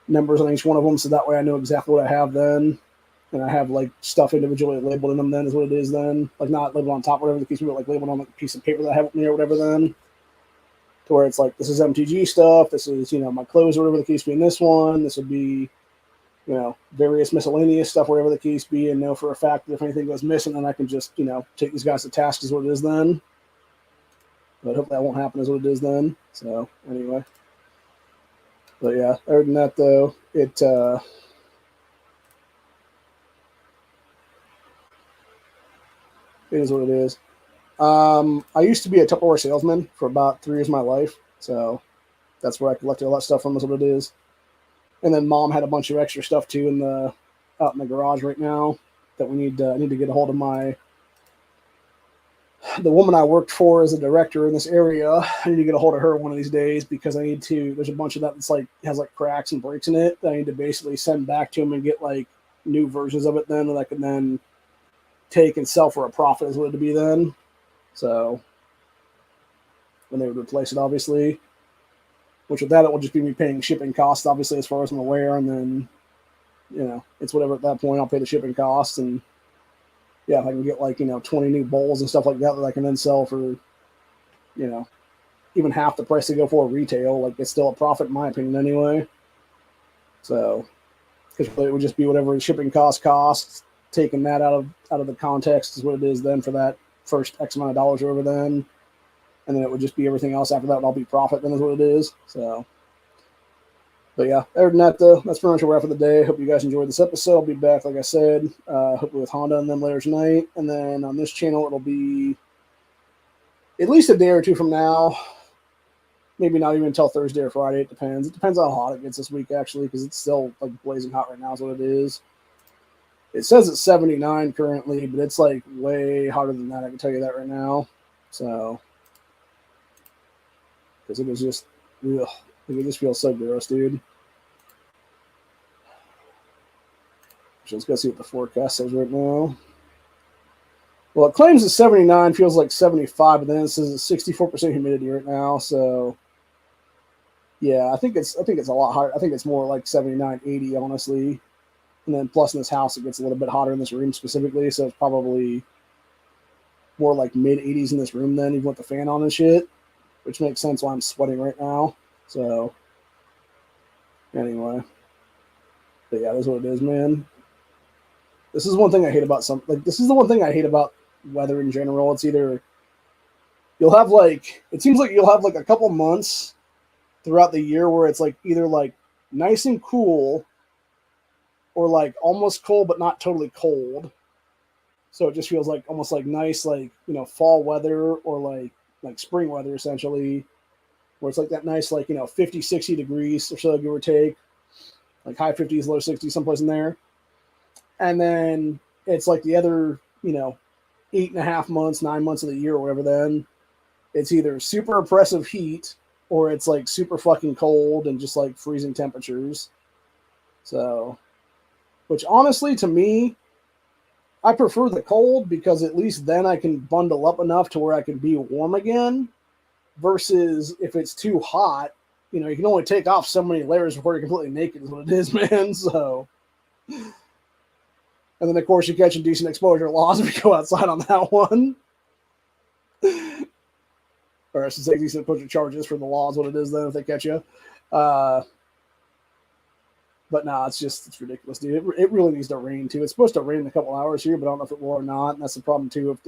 numbers on each one of them, so that way I know exactly what I have then, and I have like stuff individually labeled in them then is what it is then, like not labeled on top or whatever the case, but like labeled on like a piece of paper that I have with me or whatever then, to where it's like this is MTG stuff, this is, you know, my clothes or whatever the case be in this one, this would be, you know, various miscellaneous stuff, whatever the case be, and know for a fact that if anything goes missing, then I can just, you know, take these guys to task is what it is then. But hopefully that won't happen is what it is then. So anyway. But yeah, other than that though, it is what it is. I used to be a Tupperware salesman for about 3 years of my life, so that's where I collected all that stuff from is what it is. And then Mom had a bunch of extra stuff too in the out in the garage right now that we need. I need to get a hold of the woman I worked for as a director in this area. I need to get a hold of her one of these days, because I need to. There's a bunch of that that's like has like cracks and breaks in it that I need to basically send back to him and get like new versions of it then that I can then take and sell for a profit is what it would be then. So when they would replace it, obviously. Which with that, it will just be me paying shipping costs, obviously, as far as I'm aware. And then, you know, it's whatever at that point. I'll pay the shipping costs. And, yeah, if I can get, like, you know, 20 new bowls and stuff like that that I can then sell for, you know, even half the price they go for retail, like, it's still a profit in my opinion anyway. So, because it would just be whatever shipping costs taking that out of the context is what it is then for that first X amount of dollars over then. And then it would just be everything else after that would all be profit then is what it is. So, but yeah, other than that though, that's pretty much what we're at for the day. Hope you guys enjoyed this episode. I'll be back, like I said, hopefully with Honda and them later tonight. And then on this channel, it'll be at least a day or two from now. Maybe not even until Thursday or Friday. It depends. It depends on how hot it gets this week, actually, because it's still like blazing hot right now is what it is. It says it's 79 currently, but it's like way hotter than that. I can tell you that right now. So, because it was just, ugh, it just feels so gross, dude. So let's go see what the forecast says right now. Well, it claims it's 79, feels like 75, but then it says it's 64% humidity right now. So, yeah, I think it's a lot hotter. I think it's more like 79, 80, honestly. And then plus in this house, it gets a little bit hotter in this room specifically. So it's probably more like mid 80s in this room then, even with the fan on and shit, which makes sense why I'm sweating right now. So anyway, but yeah, that's what it is, man. This is one thing I hate about this is the one thing I hate about weather in general. It's either you'll have it seems like you'll have like a couple months throughout the year where it's like either like nice and cool or like almost cold but not totally cold. So it just feels like almost like nice, like, you know, fall weather or like spring weather essentially, where it's like that nice, like, you know, 50, 60 degrees or so, give or take, like high 50s, low 60s, someplace in there. And then it's like the other, you know, 8.5 months, 9 months of the year or whatever, then it's either super oppressive heat or it's like super fucking cold and just like freezing temperatures. So, which honestly to me, I prefer the cold because at least then I can bundle up enough to where I can be warm again versus if it's too hot, you know, you can only take off so many layers before you're completely naked is what it is, man. So, and then of course you're catching decent exposure laws if you go outside on that one. Or I should say decent exposure charges for the laws, what it is then if they catch you. But no, it's ridiculous, dude. It really needs to rain too. It's supposed to rain in a couple hours here, but I don't know if it will or not. And that's the problem too.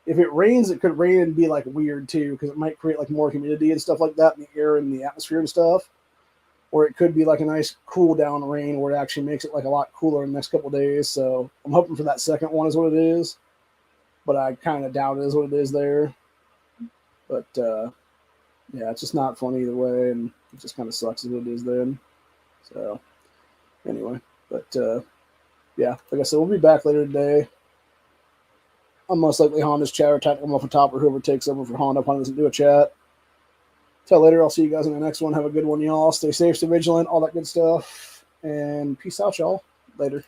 If it rains, it could rain and be like weird too, because it might create like more humidity and stuff like that in the air and the atmosphere and stuff. Or it could be like a nice cool down rain where it actually makes it like a lot cooler in the next couple of days. So I'm hoping for that second one is what it is. But I kind of doubt it is what it is there. But yeah, it's just not fun either way, and it just kind of sucks as what it is then. So anyway, but yeah, like I said, we'll be back later today. I'm most likely Honda's chat or Tactical Muffin Top or whoever takes over for Honda. Honda doesn't do a chat. Till later, I'll see you guys in the next one. Have a good one, y'all. Stay safe, stay vigilant, all that good stuff. And peace out, y'all. Later.